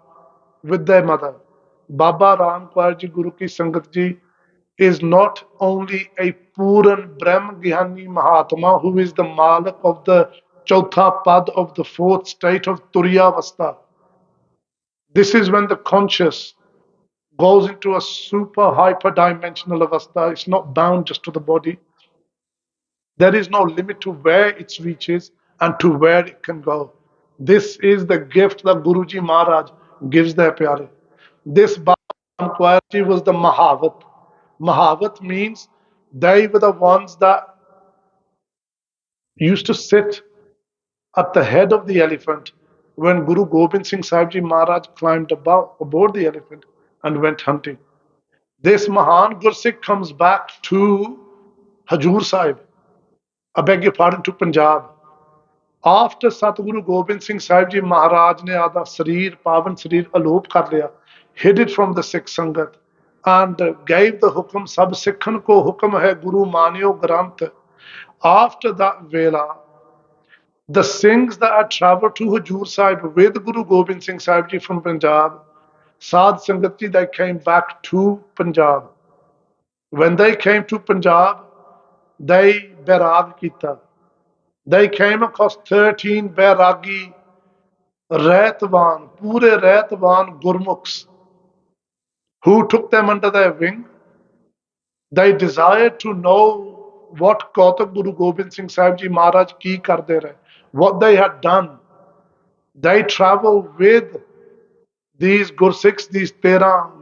with their mother. Baba Ram Kaur Ji Guru Ki Sangat Ji is not only a Puran Brahm Gyani Mahatma who is the Malik of the Chautha Pad of the fourth state of Turiya Avastha. This is when the conscious goes into a super hyper dimensional avastha. It's not bound just to the body. There is no limit to where it reaches and to where it can go. This is the gift that Guruji Maharaj gives their pyare. This Baba Ram Kaur Ji was the Mahavat. Mahavat means they were the ones that used to sit at the head of the elephant when Guru Gobind Singh Sahib Ji Maharaj climbed aboard the elephant and went hunting. This Mahan Gursikh comes back to Hajur Sahib, I beg your pardon, to Punjab. After Satguru Gobind Singh Sahib Ji Maharaj ne aada Sarir, Pavan Sarir alop kar liya, hid it from the Sikh Sangat and gave the hukum, Sab Sikhan ko hukum hai Guru Manyo Granth. After that Vela, the Singhs that had traveled to Hajur Sahib with Guru Gobind Singh Sahib Ji from Punjab, Sad Sangat Ji, they came back to Punjab. When they came to Punjab, they Bairag Kita. They came across 13 Bairagi Raitwan, Pure Raitwan Gurmukhs, who took them under their wing. They desired to know what Kautak Guru Gobind Singh Sahib Ji Maharaj ki karde rahe, what they had done. They traveled with these Gursikhs, these 13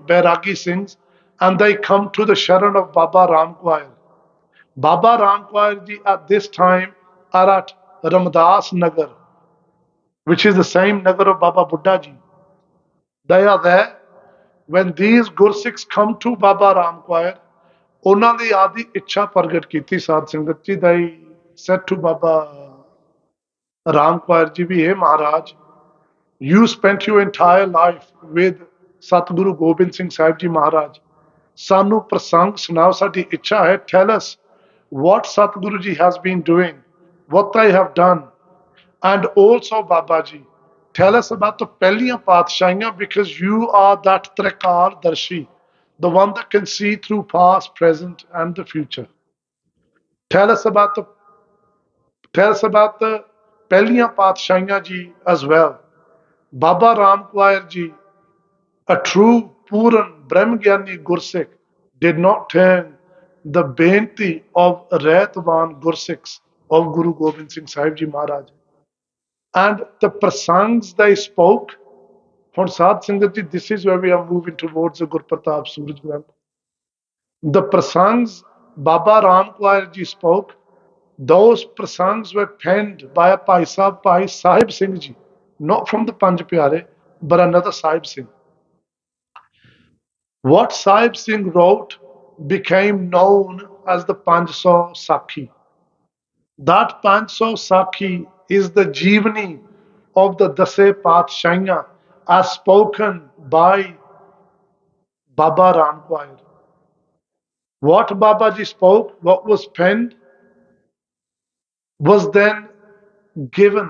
Bairagi Singhs, and they come to the Sharan of Baba Ram Kaur. Baba Ram Kaur Ji at this time are at Ramdas Nagar, which is the same Nagar of Baba Buddha Ji. They are there. When these Gursikhs come to Baba Ram Kaur, ਉਹਨਾਂ ਦੀ ਆਦੀ ਇੱਛਾ ਪ੍ਰਗਟ ਕੀਤੀ ਸਾਧ ਸੰਗਤ ਜੀ. They said to Baba Ram Kaur Ji, hey Maharaj, you spent your entire life with Satguru Gobind Singh Sahib Ji Maharaj. Sanu prasang sunaओ, ਸਾਡੀ ਇੱਛਾ ਹੈ. Tell us what Satguru Ji has been doing, what they have done. And also Baba Ji, tell us about the ਪਹਿਲੀਆਂ ਪਾਤਸ਼ਾਹੀਆਂ, because you are that Trekar Darshi, the one that can see through past, present, and the future. Tell us about the ਪਹਿਲੀਆਂ ਪਾਤਸ਼ਾਹੀਆਂ ji as well. Baba Ram Kaur Ji, a true Puran Brahmgyani Gursikh, did not turn the benti of Raitwan Gursikhs of Guru Gobind Singh Sahib Ji Maharaj. And the prasangs they spoke, for Sadh Sangat Ji, this is where we are moving towards the Gurpratap Suraj Granth. The prasangs Baba Ram Kaur Ji spoke, those prasangs were penned by a Bhai Sahib Singh Ji, not from the Panj Pyare, but another Sahib Singh. What Sahib Singh wrote became known as the Panjso Sakhi. That Panjso Sakhi is the Jeevani of the Dase Patshahiyan as spoken by Baba Ram Kaur. What Babaji spoke, what was penned, was then given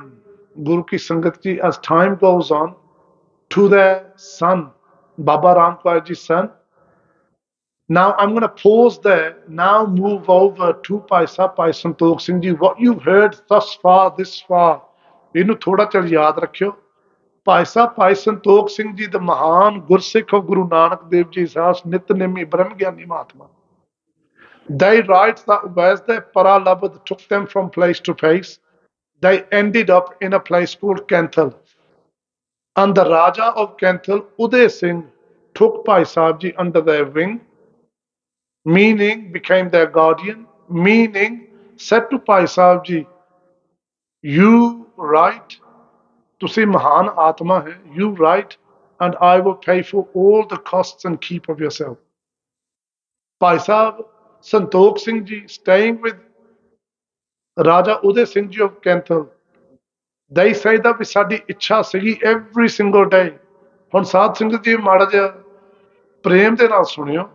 Guru Ki Sangat Ji as time goes on to their son, Baba Ram Kaur Ji's son. Now I'm going to pause there, now move over to Bhai Santokh Singh Ji. What you've heard thus far, this far, ਇਹਨੂੰ ਥੋੜਾ ਚਿਰ ਯਾਦ ਰੱਖਿਓ. ਭਾਈ Santokh Singh ji the ਮਹਾਨ ਗੁਰਸਿੱਖ of Guru Nanak Dev Ji Sahib, ਨਿਤਨੇਮੀ ਬ੍ਰਹਮ ਗਿਆਨੀ Mahatma. They write that as the Paralabad took them from place to place, they ended up in a place called Kenthal. And the Raja of Kenthal, Uday Singh, took Bhai Sahib Ji under their wing, meaning became their guardian, meaning said to Bhai Sahib Ji, you write, ਤੁਸੀਂ ਮਹਾਨ ਆਤਮਾ ਹੈ, you write, and I will pay for all the costs and keep of yourself. Bhai Sahib Santokh Singh Ji, staying with Raja Uday Singh Ji of Kenthal, they say that ਵੀ ਸਾਡੀ ਇੱਛਾ ਸੀਗੀ every single day. ਹੁਣ ਸਾਧ ਸੰਗਤ ਜੀ ਮਾੜਾ ਜਿਹਾ ਪ੍ਰੇਮ ਦੇ ਨਾਲ ਸੁਣਿਓ.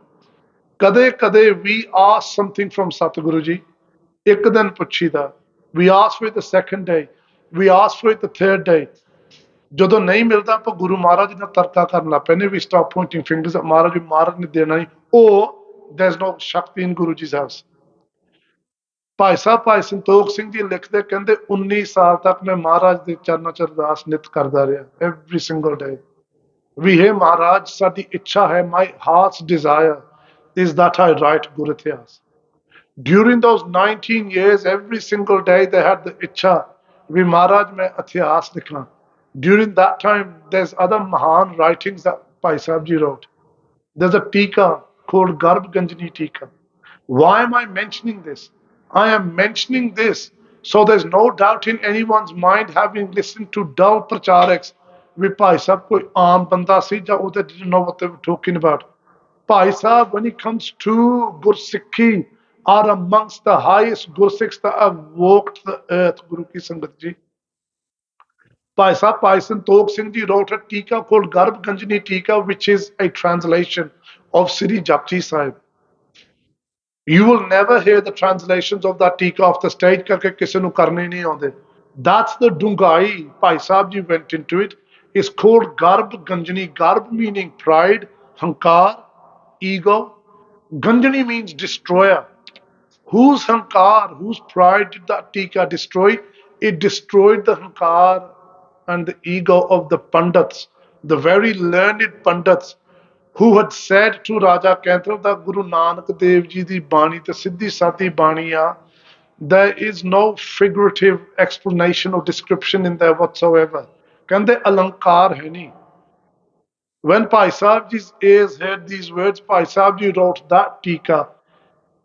ਕਦੇ ਕਦੇ we ask something from Satguru Ji, ਇੱਕ ਦਿਨ ਪੁੱਛੀਦਾ, we ask for it the second day, we ask for it the third day. ਜਦੋਂ ਨਹੀਂ ਮਿਲਦਾ ਆਪਾਂ ਗੁਰੂ ਮਹਾਰਾਜ ਨਾਲ ਤਰਕਾ ਕਰਨ ਲੱਗ ਪੈਂਦੇ, we stop pointing fingers at ਮਹਾਰਾਜ ਨੇ ਦੇਣਾ ਨਹੀਂ, or there's no Shakti in Guru Ji's house. Bhai Sahib ਭਾਈ ਸੰਤੋਖ ਸਿੰਘ ਜੀ ਲਿਖਦੇ, ਕਹਿੰਦੇ 19 ਸਾਲ ਤੱਕ ਮੈਂ ਮਹਾਰਾਜ ਦੇ ਚਰਨਾਂ ਚ ਅਰਦਾਸ ਨਿਤ ਕਰਦਾ ਰਿਹਾ, every single day. ਵੀ ਹੈ ਮਹਾਰਾਜ, ਸਾਡੀ ਇੱਛਾ ਹੈ, my heart's desire is that I write Guru Ityas. During those 19 years, every single day they had the ਇੱਛਾ ਵੀ ਮਹਾਰਾਜ ਮੈਂ ਇਤਿਹਾਸ ਲਿਖਣਾ. During that time, there's other Mahan writings that Bhai Sahib Ji wrote. There's a Tika called Garbh Ganjani Tika. Why am I mentioning this? I am mentioning this so there's no doubt in anyone's mind, having listened to dull pracharaks, with Bhai Sahib koi aam banda si, ja they didn't know what they were talking about. Bhai Sahib, when it comes to Gursikhi, are amongst the highest Gursikhs that have walked the earth, Guru Ki Sangat Ji. Bhai Santokh Singh Ji wrote a Tika called Garbh Ganjani Tika, which is a translation of Sri Japji Sahib. You will never hear the translations of that Tika off the stage karke kisi nu karne nahi aunde. That's the Dungai. Bhai Sahib Ji went into it. It's called Garbh Ganjani. Garbh meaning pride, hankar, ego. Ganjani means destroyer. Whose hankar, whose pride did that Tika destroy? It destroyed the hankar and the ego of the Pandits, the very learned Pandits who had said to Raja Kenthal that Guru Nanak Dev Ji di Bani te Siddhi Sati Bani a. There is no figurative explanation or description in there whatsoever. Kande alankar hai nahi. When Bhai Sahib Ji's ears heard these words, Bhai Sahib Ji wrote that Tika.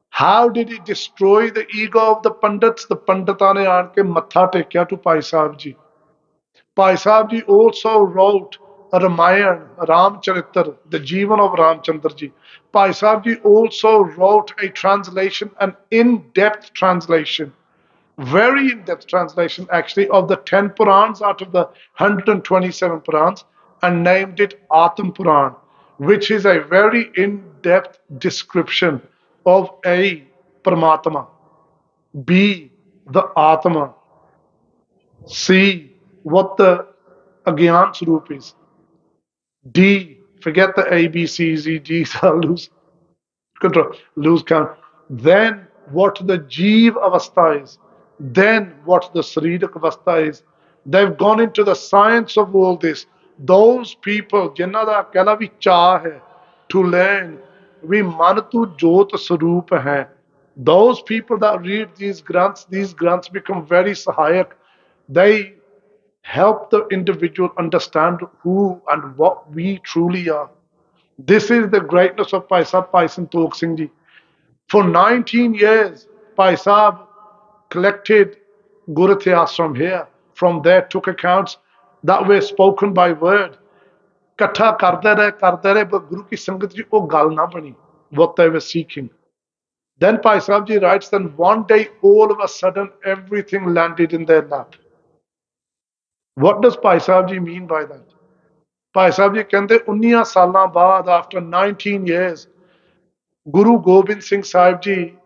How did he destroy the ego of the Pandits? The Pandita ne aan ke matha tekya to Bhai Sahib Ji. Bhai Sahib Ji also wrote a Ramayan, Ramcharitra, the Jeevan of Ramchandra Ji. Bhai Sahib Ji also wrote a translation, an in-depth translation, very in-depth translation actually, of the 10 Purans out of the 127 Purans, and named it Atam Puran, which is a very in-depth description of A, Paramatma, B, the Atma, C, what the Agyan Swarup is, D, forget the A, B, C, Z, G, I'll lose control, lose count. Then what the Jeev Avastha is, then what the Sarirak Avastha is. They've gone into the science of all this. Those people, ਜਿਨ੍ਹਾਂ ਦਾ ਕਹਿਣਾ ਵੀ ਚਾਹ ਹੈ to learn, ਵੀ ਮਨ ਤੂੰ ਜੋਤ ਸਰੂਪ ਹੈ, Those people that read these granths become very sahayak. They help the individual understand who and what we truly are. This is the greatness of Bhai Sahib, Bhai Santokh Singh Ji. For 19 years, Bhai Sahib collected Guru Ityas from here. From there, took accounts that were spoken by word. Katha ਕਰਦੇ ਰਹੇ, but Guru ki Sangat ji, oh gal na bani, what they were seeking. Then Bhai Sahib ji writes, then one day, all of a sudden, everything landed in their lap. What does Bhai Sahib ji mean by that? Bhai Sahib ji ਕਹਿੰਦੇ 19 ਸਾਲਾਂ ਬਾਅਦ, after 19 years, Guru Gobind Singh Sahib ji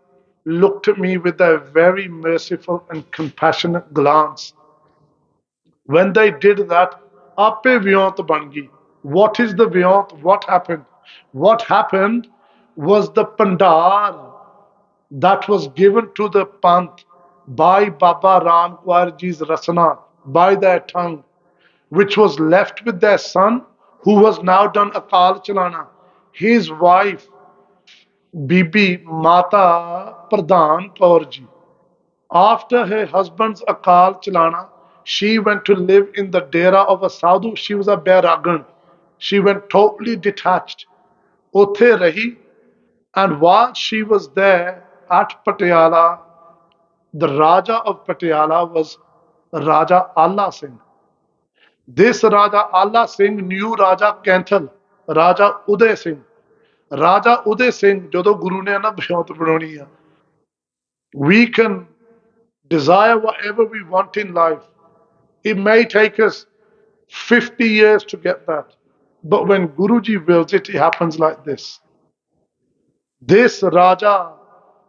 looked at me with a very merciful and compassionate glance. When they did that, ape vyont ban gayi. What is the vyont? What happened? What happened was the pandar that was given to the Panth by Baba Ram Kaur Ji's Rasana, by their tongue, which was left with their son, who was now done Akal Chalana. His wife, Bibi Mata Pradhan Kaur Ji, after her husband's Akal Chalana, she went to live in the dera of a sadhu. She was a Bairagan. She went totally detached. Othe rahi, and while she was there at Patiala, the Raja of Patiala was Raja Allah Singh. This Raja Allah Singh knew Raja Kanthal, Raja Uday Singh. Raja Uday Singh, ਜਦੋਂ ਗੁਰੂ ਨੇ ਨਾ ਬਿਆਂਤ ਬਣਾਉਣੀ ਆ, we can desire whatever we want in life. It may take us 50 years to get that. But when Guruji wills it, it happens like this. This Raja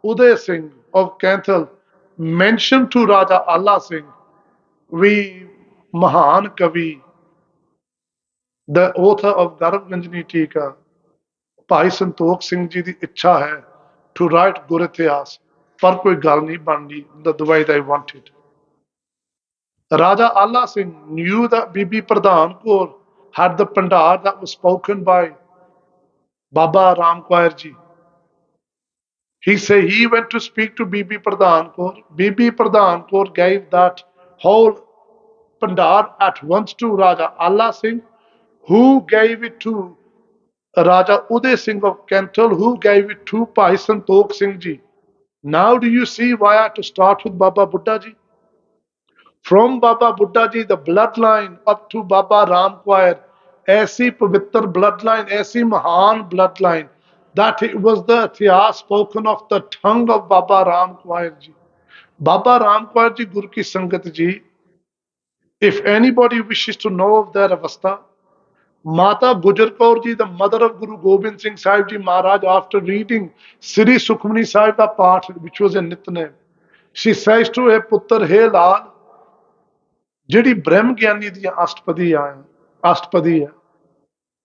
Uday Singh of Kanthal mentioned to Raja Allah Singh, we Mahan Kavi, the author of Garab Ganjani Tika, Bhai Santokh Singh ji ਦੀ ਇੱਛਾ ਹੈ to write Gur Ityas, ਪਰ ਕੋਈ ਗੱਲ ਨਹੀਂ ਬਣਨੀ the way they wanted. Raja Allah Singh knew that Bibi Pradhan Kaur had the pandar that was spoken by Baba Ram Kaur Ji. He said he went to speak to Bibi Pradhan Kaur. Bibi Pradhan Kaur gave that whole pandar at once to Raja Allah Singh, who gave it to Raja Uday Singh of Kanthal, who gave it to Bhai Santokh Singh Ji. Now do you see why I had to start with Baba Buddha Ji? From Baba Buddha Ji, the bloodline up to Baba Ram Kaur, ऐसी पवित्र bloodline, ऐसी महान bloodline, that it was the इतिहास spoken of the tongue of Baba Ram Kaur Ji. Baba Ram Kaur Ji, Guru Ki Sangat Ji, if anybody wishes to know of their avastha, Mata Gujar Kaur Ji, the mother of Guru Gobind Singh Sahib Ji Maharaj, after reading Sri Sukhmani Sahib da Path, which was a Nitnem, she says to her putter, hey Lal, ਜਿਹੜੀ ਬ੍ਰਹਮ ਗਿਆਨੀ ਦੀਆਂ ਅਸ਼ਟਪਦੀ ਹੈ,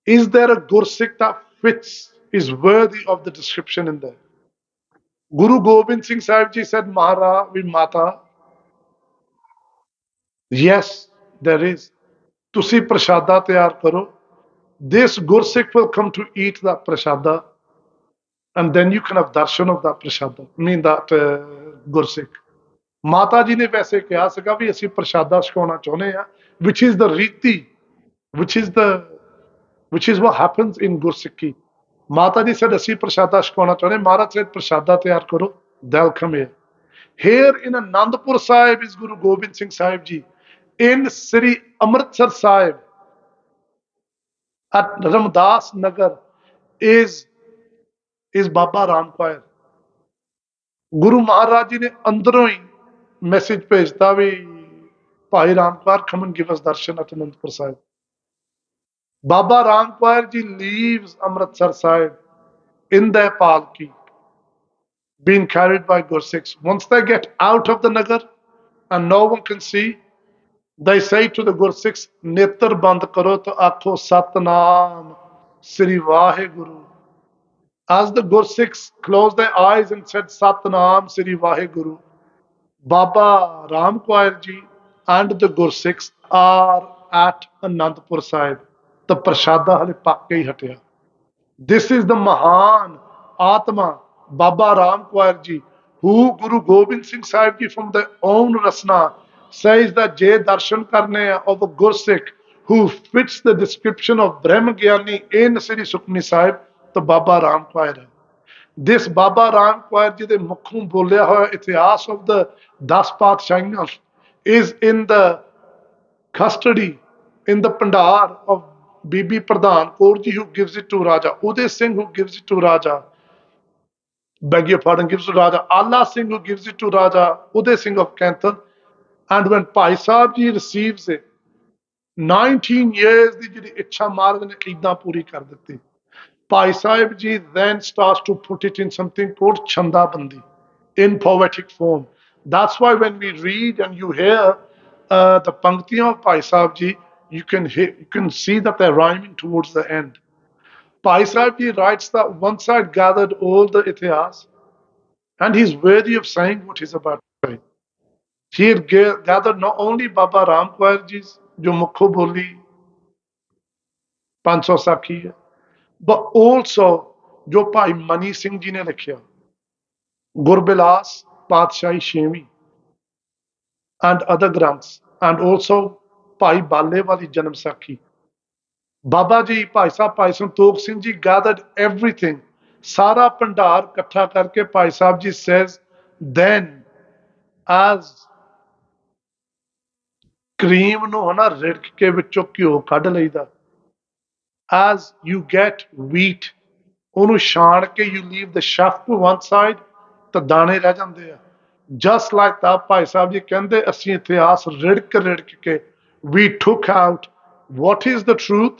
is there a Gursikh that fits, is worthy of the description in there? Guru Gobind Singh Sahib Ji said, Mata, yes, there is. ਤੁਸੀਂ ਪ੍ਰਸ਼ਾਦਾ ਤਿਆਰ ਕਰੋ. This Gursikh will come to eat that prashada, and then you can have darshan of that prashada, that Gursikh. ਮਾਤਾ ਜੀ ਨੇ ਵੈਸੇ ਕਿਹਾ ਸੀਗਾ ਵੀ ਅਸੀਂ ਪ੍ਰਸ਼ਾਦਾ ਛਕਾਉਣਾ ਚਾਹੁੰਦੇ ਆ, which is the ਰੀਤੀ, which is what happens in Gursikhi. ਮਾਤਾ ਜੀ said ਅਸੀਂ ਪ੍ਰਸ਼ਾਦਾ ਛਕਾਉਣਾ ਚਾਹੁੰਦੇ. ਮਹਾਰਾਜ said ਪ੍ਰਸ਼ਾਦਾ ਤਿਆਰ ਕਰੋ, they'll come here. Here in Anandpur Sahib is Guru Gobind Singh Sahib Ji. In Sri Amritsar Sahib at Ramdas Nagar is Baba Ram Kaur. Guru Maharaj Ji ne ਅੰਦਰੋਂ ਹੀ message ਭੇਜਤਾ ਵੀ ਭਾਈ Ram Kaur come and give us darshan at Anandpur Sahib. Baba Ram Kaur Ji leaves Amritsar Sahib in their palki, being carried by Gursikhs. Once they get out of the Nagar and no one can see, they say to the Gursikhs, Netar band karo to akho Satnam Sri Vaheguru. As the Gursikhs closed their eyes and said Satnam Sri Vaheguru, Baba Ram Kaur Ji and the Gursikhs are at Anandpur Sahib. The prashada hale pak ke hi hatya. This is the Mahan Atma, Baba Ram Kaur Ji, who Guru Gobind Singh Sahib Ji from their own Rasna says that Jay Darshan Karne of a Gursikh who fits the description of Brahma Gyani in Sri Sukhmani Sahib, the Baba Ram Kaur hai. This Baba Ram Kaur Ji ਦੇ ਮੁਖੋਂ ਬੋਲਿਆ ਹੋਇਆ ਇਤਿਹਾਸ of the 10 ਪਾਤਸ਼ਾਹੀਆਂ is in the custody, in the Pandar of Bibi Pradhan Kaur Ji, who gives it to Raja Uday Singh, who gives it to Raja, beg your pardon, gives to Raja Allah Singh, who gives it to Raja Uday Singh of Kanthan. And when Bhai Sahib Ji receives it, 19 years ਦੀ ਜਿਹੜੀ ਇੱਛਾ ਮਾਰਗ ਨੇ ਇਦਾਂ ਪੂਰੀ ਕਰ ਦਿੱਤੀ. Bhai Sahib Ji then starts to put it in something called Chanda Bandi in poetic form. That's why when we read and you hear the Panktiyan of Bhai Sahib Ji, you can see that they're rhyming towards the end. Bhai Sahib Ji writes that once I'd gathered all the itihas, and he's worthy of saying what he's about to say. He had gathered not only Baba Ram Kaur Ji's, jo Mukho Boli, 500 Sakhi hai, but also जो भाई money Singh ji ने लिखिया गुरबिलास पातशाही छेवीं and other granths, and also भाई बाले वाली जन्म साखी. बाबा जी भाई साहब भाई संतोख सिंह जी gathered everything, सारा भंडार इकट्ठा करके भाई साहब जी says then as ਕਰੀਮ ਨੂੰ ਹਨਾ ਰਿੜਕ ਕੇ ਵਿੱਚੋਂ ਘਿਓ ਕੱਢ ਲਈਦਾ, as you get wheat ਉਹਨੂੰ ਛਾਣ ਕੇ you leave the chaff to one side ਤਾਂ ਦਾਣੇ ਰਹਿ ਜਾਂਦੇ ਆ. just like that Bhai Sahib ji ਕਹਿੰਦੇ ਅਸੀਂ ਇਤਿਹਾਸ ਰਿੜਕ ਰਿੜਕ ਕੇ we took out what is the truth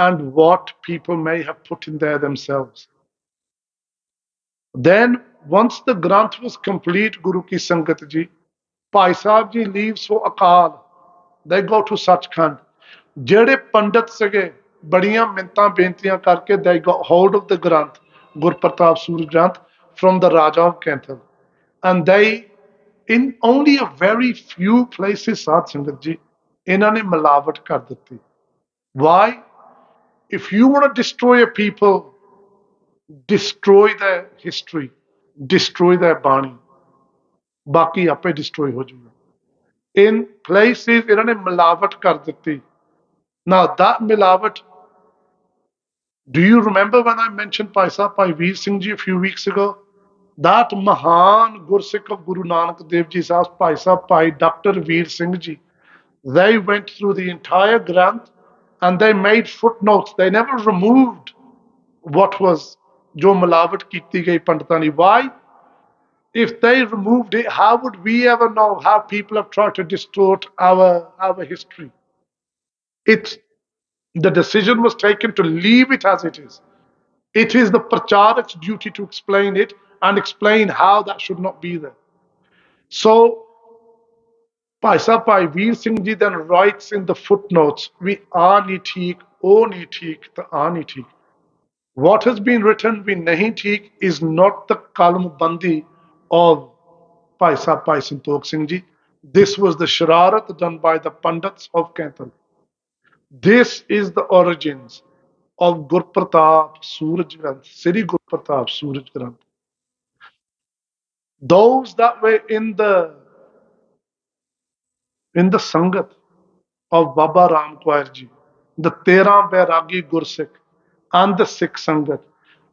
and what people may have put in there themselves. Then once the Granth was complete, Guru Ki Sangat Ji, Bhai Sahib Ji leaves for Akal. They go to Sachkhand. ਜਿਹੜੇ ਪੰਡਤ ਸੀਗੇ ਬੜੀਆਂ ਮਿੰਤਾਂ ਬੇਨਤੀਆਂ ਕਰਕੇ they got hold of the Granth, Gurpartap Suraj Granth, from the Raja of Kanthan. And they, in only a very few places, Sadh Sangat Ji, ਇਹਨਾਂ ਨੇ ਮਿਲਾਵਟ ਕਰ ਦਿੱਤੀ. Why? If you want to destroy a people, destroy their history, destroy their Bani. ਬਾਕੀ ਆਪੇ destroy ਹੋ ਜਾਊਗਾ. In places ਇਹਨਾਂ ਨੇ ਮਿਲਾਵਟ ਕਰ ਦਿੱਤੀ. Now that ਮਿਲਾਵਟ, do you remember when I mentioned Bhai Veer Singh Ji a few weeks ago? That Mahan Gursikh of Guru Nanak Dev Ji Sahib, Bhai Dr. Veer Singh Ji, they went through the entire Granth and they made footnotes. They never removed what was jo ਮਿਲਾਵਟ ਕੀਤੀ ਗਈ ਪੰਡਤਾਂ ਦੀ. Why? If they removed it, how would we ever know how people have tried to distort our history? It's the decision was taken to leave it as it is. It is the Pracharak's duty to explain it and explain how that should not be there. So, Bhai Veer Singh Ji then writes in the footnotes, we are ni theek, o ni theek, ta aa ni theek. What has been written, we nahi theek, is not the kalam bandi of Bhai Santokh Singh Ji. This was the shararat done by the Pandits of Kanthan. This is the origins of Gurpratap Suraj Granth, Sri Gurpartap Suraj Granth. Those that were in the Sangat of Baba Ram Kaur Ji, the 13 Bairagi Gursikh and the Sikh Sangat,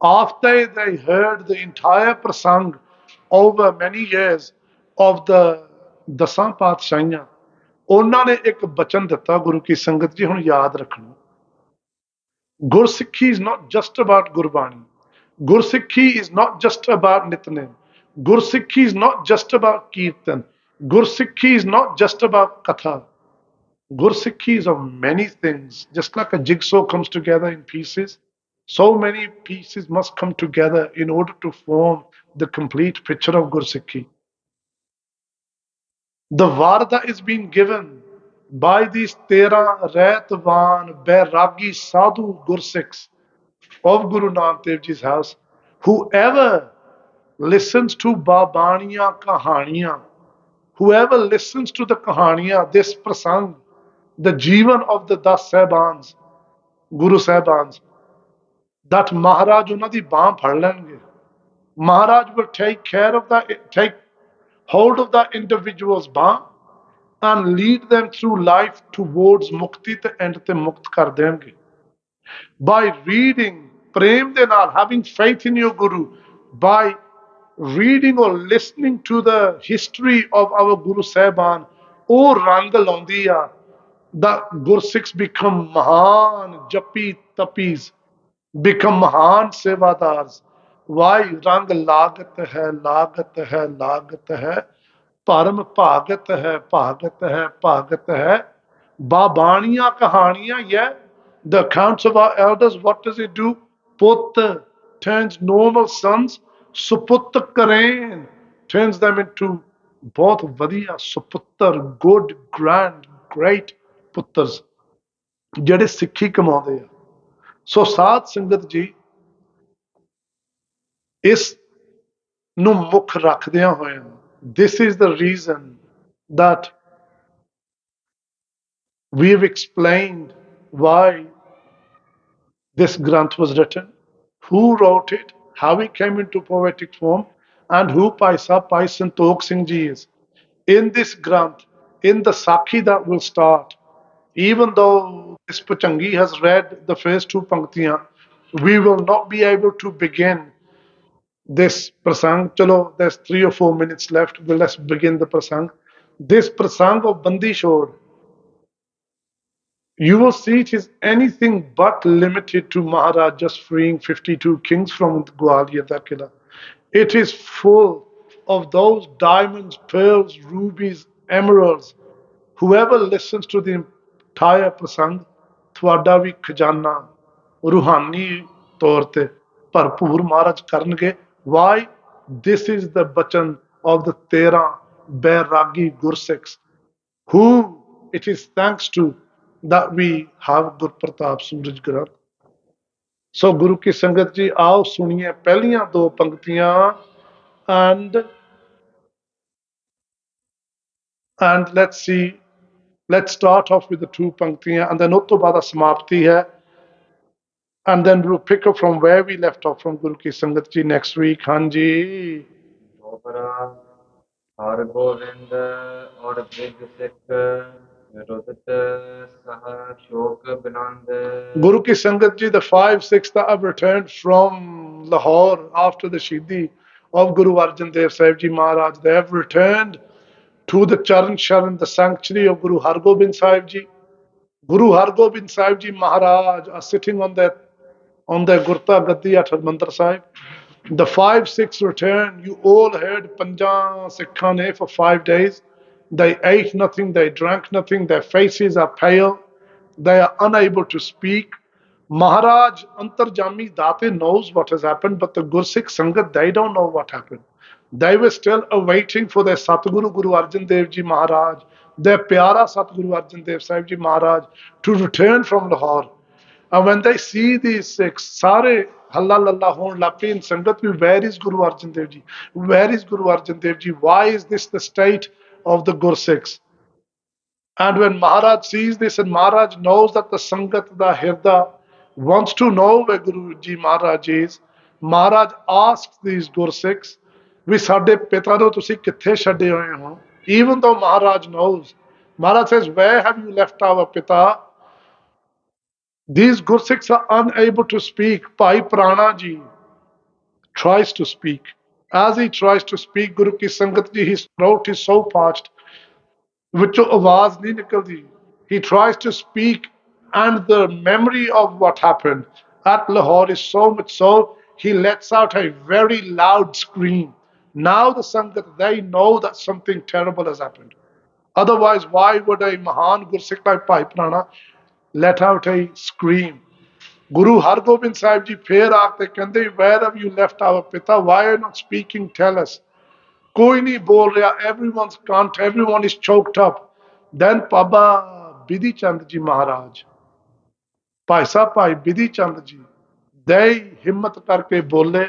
after they heard the entire prasang over many years of the ਦਸਾਂ ਪਾਤਸ਼ਾਹੀਆਂ, ਉਹਨਾਂ ਨੇ ਇੱਕ ਬਚਨ ਦਿੱਤਾ ਗੁਰੂ ਕੀ ਸੰਗਤ ਜੀ, ਹੁਣ ਯਾਦ ਰੱਖਣਾ. Gursikhi is not just about Gurbani. Gursikhi is not just about Nitnem. Gursikhi is not just about Kirtan. Gursikhi is not just about Katha. Gursikhi is of many things. Just like a jigsaw comes together in pieces, so many pieces must come together in order to form the complete picture of Gursikhi. The Varda is being given by these 13 Raitvan, Bairagi, Sadhu Gursikhs of Guru Nanak Dev Ji's house. Whoever listens to Babaniya Kahaniya, whoever listens to the Kahaniya, this prasang, the Jivan of the 10 Sahibans, Guru Sahibans, that Maharaj ਉਹਨਾਂ ਦੀ ਬਾਂਹ ਫੜ ਲੈਣਗੇ, Maharaj will take care of that, take hold of that individual's ਬਾਂਹ and lead them through life towards mukti ਤੇ end ਤੇ ਮੁਕਤ ਕਰ ਦੇਣਗੇ by reading prem ਦੇ ਨਾਲ having faith in your guru by reading or listening to the history of our guru sahban ਉਹ ਰੰਗ ਲਾਉਂਦੀ ਆ the Gursikhs become Mahan Japi Tapis, become Mahan Sevadars. Why? Rang Lagat hai, Lagat hai, Param Bhagat hai, Bhagat hai, Bhagat hai. Babaniya Kahaniya, yeah. The accounts of our elders, what does it do? Put turns normal sons, Suput Karen, turns them into both Vadiya, Suputtar, good, grand, great ਪੁੱਤਰਸ ਜਿਹੜੇ ਸਿੱਖੀ ਕਮਾਉਂਦੇ ਆ ਸੋ ਸਾਧ ਸੰਗਤ ਜੀ ਇਸ ਨੂੰ ਮੁੱਖ ਰੱਖਦਿਆਂ ਹੋਇਆਂ this is the reason that we have explained why this Granth was written, who wrote it, how it came into poetic form, and who Bhai Santokh Singh Ji is. In this Granth, in the Sakhi that will start, even though this Pachangi has read the first two Panktiyan, we will not be able to begin this Prasang. Chalo, there's 3 or 4 minutes left. Well, let's begin the Prasang. This Prasang of Bandhi Chorr, you will see it is anything but limited to Maharaj just freeing 52 kings from Gwalior, that killer. It is full of those diamonds, pearls, rubies, emeralds. Whoever listens to the entire prasang, ਤੁਹਾਡਾ ਵੀ ਖਜ਼ਾਨਾ ਰੂਹਾਨੀ ਤੌਰ ਤੇ ਭਰਪੂਰ ਮਹਾਰਾਜ ਕਰਨਗੇ why this is the bachan of the 13 bairagi Gursikhs who it is thanks to that we have Gurpratap Suraj Granth. So Guru ki Sangat ji aao suniye pehliyan do panktiyan and let's see, let's start off with the two panktiyan and then ਉਸ ਤੋਂ ਬਾਅਦ samapti hai and then we'll pick up from where we left off from Guru Ki Sangat Ji next week. Hanji. ਦੋਹਰਾ ਹਰ ਗੋਬਿੰਦ ਔਰ bridge ਸਿੱਖ ਵਿਰੁਦਤ ਸਹ ਸ਼ੋਕ ਬਿਨੰਦ Guru Ki Sangat Ji, the 5 6 that have returned from Lahore after the Shidi of Guru Arjan Dev Sahib Ji Maharaj, they have returned to the Charan Sharan, the sanctuary of Guru Hargobind Sahib Ji. Guru Hargobind Sahib Ji Maharaj are sitting on their Gurta Gaddi at Harmandir Sahib. The 5 6 return, you all heard Panjan Sikhane for 5 days. They ate nothing, they drank nothing, their faces are pale, they are unable to speak. Maharaj Antarjami Date knows what has happened, but the Gursikh Sangat, they don't know what happened. They were still awaiting for their Satguru Guru Arjan Dev Ji Maharaj, their Pyara Satguru Arjan Dev Sahib Ji Maharaj, to return from Lahore. And when they see these Sikhs, Sare Halla Lalla Hon Lapi in Sangat, where is Guru Arjan Dev Ji? Where is Guru Arjan Dev Ji? Why is this the state of the Gursikhs? And when Maharaj sees this and Maharaj knows that the Sangat, the Hirda, wants to know where Guruji Maharaj is, Maharaj asks these Gursikhs, ਵੀ ਸਾਡੇ ਪਿਤਾ ਨੂੰ ਤੁਸੀਂ ਕਿੱਥੇ ਛੱਡੇ ਹੋਏ ਹੋ? Even though Maharaj knows, Maharaj says, where have you left our Pita? These Gursikhs are unable to speak. Bhai Prana ji tries to speak. As he tries to speak, Guru Ki Sangat ji, his throat is so parched, ਵਿੱਚੋਂ ਆਵਾਜ਼ ਨਹੀਂ ਨਿਕਲਦੀ. He tries to speak and the memory of what happened at Lahore is so much so, he lets out a very loud scream. Now the Sangat, they know that something terrible has happened. Otherwise, why would a Mahan Gursikh like Bhai Prana let out a scream? Guru Hargobind Sahib Ji ਫੇਰ ਆ ਕੇ ਕਹਿੰਦੇ, where have you left our Pita? Why are you not speaking? Tell us. ਕੋਈ ਨਹੀਂ ਬੋਲ ਰਿਹਾ, everyone's can't, everyone is choked up. Then Baba Bidhi Chand Ji Maharaj, Bhai Sahib Bhai Bidhi Chand Ji, they himmat ਕਰਕੇ ਬੋਲੇ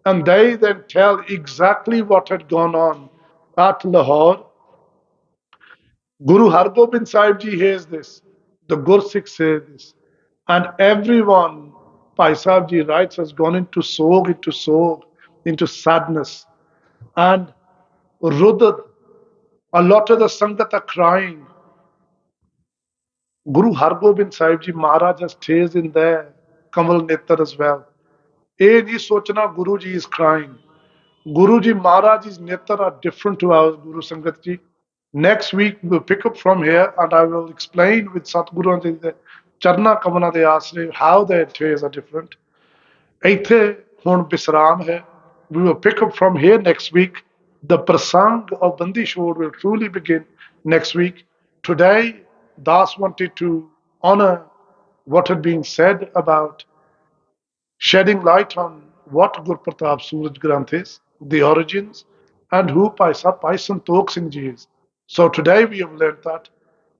and they then tell exactly what had gone on at Lahore. Guru Hargobind Sahib Ji hears this, the Gursikh say this, and everyone, Bhai Sahib Ji writes, has gone into sog, into sog. into sadness. And Rudad, a lot of the Sangat are crying. Guru Hargobind Sahib Ji Maharaj has tears in there, Kamal Netar as well. A nahi sochna Guru Ji is crying. Guru Ji Maharaj's Netar are different to our Guru Sangat Ji. Next week we'll pick up from here and I will explain with Satguru and the Charna Kamana de Asre how their tears are different. ਇੱਥੇ ਹੁਣ ਵਿਸਰਾਮ ਹੈ. We will pick up from here next week. The prasang of Bandhi Shore will truly begin next week. Today, Das wanted to honor what had been said about shedding light on what Gurpratap Suraj Granth is, the origins, and who Bhai Santokh Singh Ji is. So today we have learned that.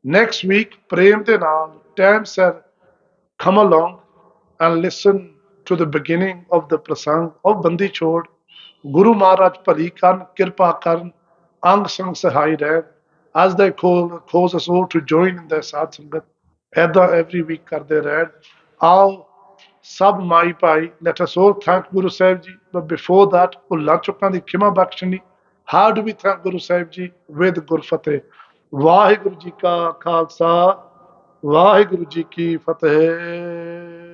Next week, Prem de Naal, time sir, come along and listen to the beginning of the prasang of Bandi Chod. Guru Maharaj Pali Karn, Kirpa Karn, Ang Sang Sahai Red, as they cause us all to join in their Sad Sangat. Every week ਕਰਦੇ ਰਹਿਣ. ਆਓ ਸਭ ਮਾਈ ਭਾਈ, let us all thank Guru Sahib Ji. But before that, ਭੁੱਲਾਂ ਚੁੱਕਾਂ the ਖਿਮਾ ਬਖਸ਼ਣੀ. How do we thank Guru Sahib Ji? With Gurfateh. Waheguru ji ਕਾ ਖਾਲਸਾ, ਵਾਹਿਗੁਰੂ ਜੀ ਕੀ ਫਤਿਹ.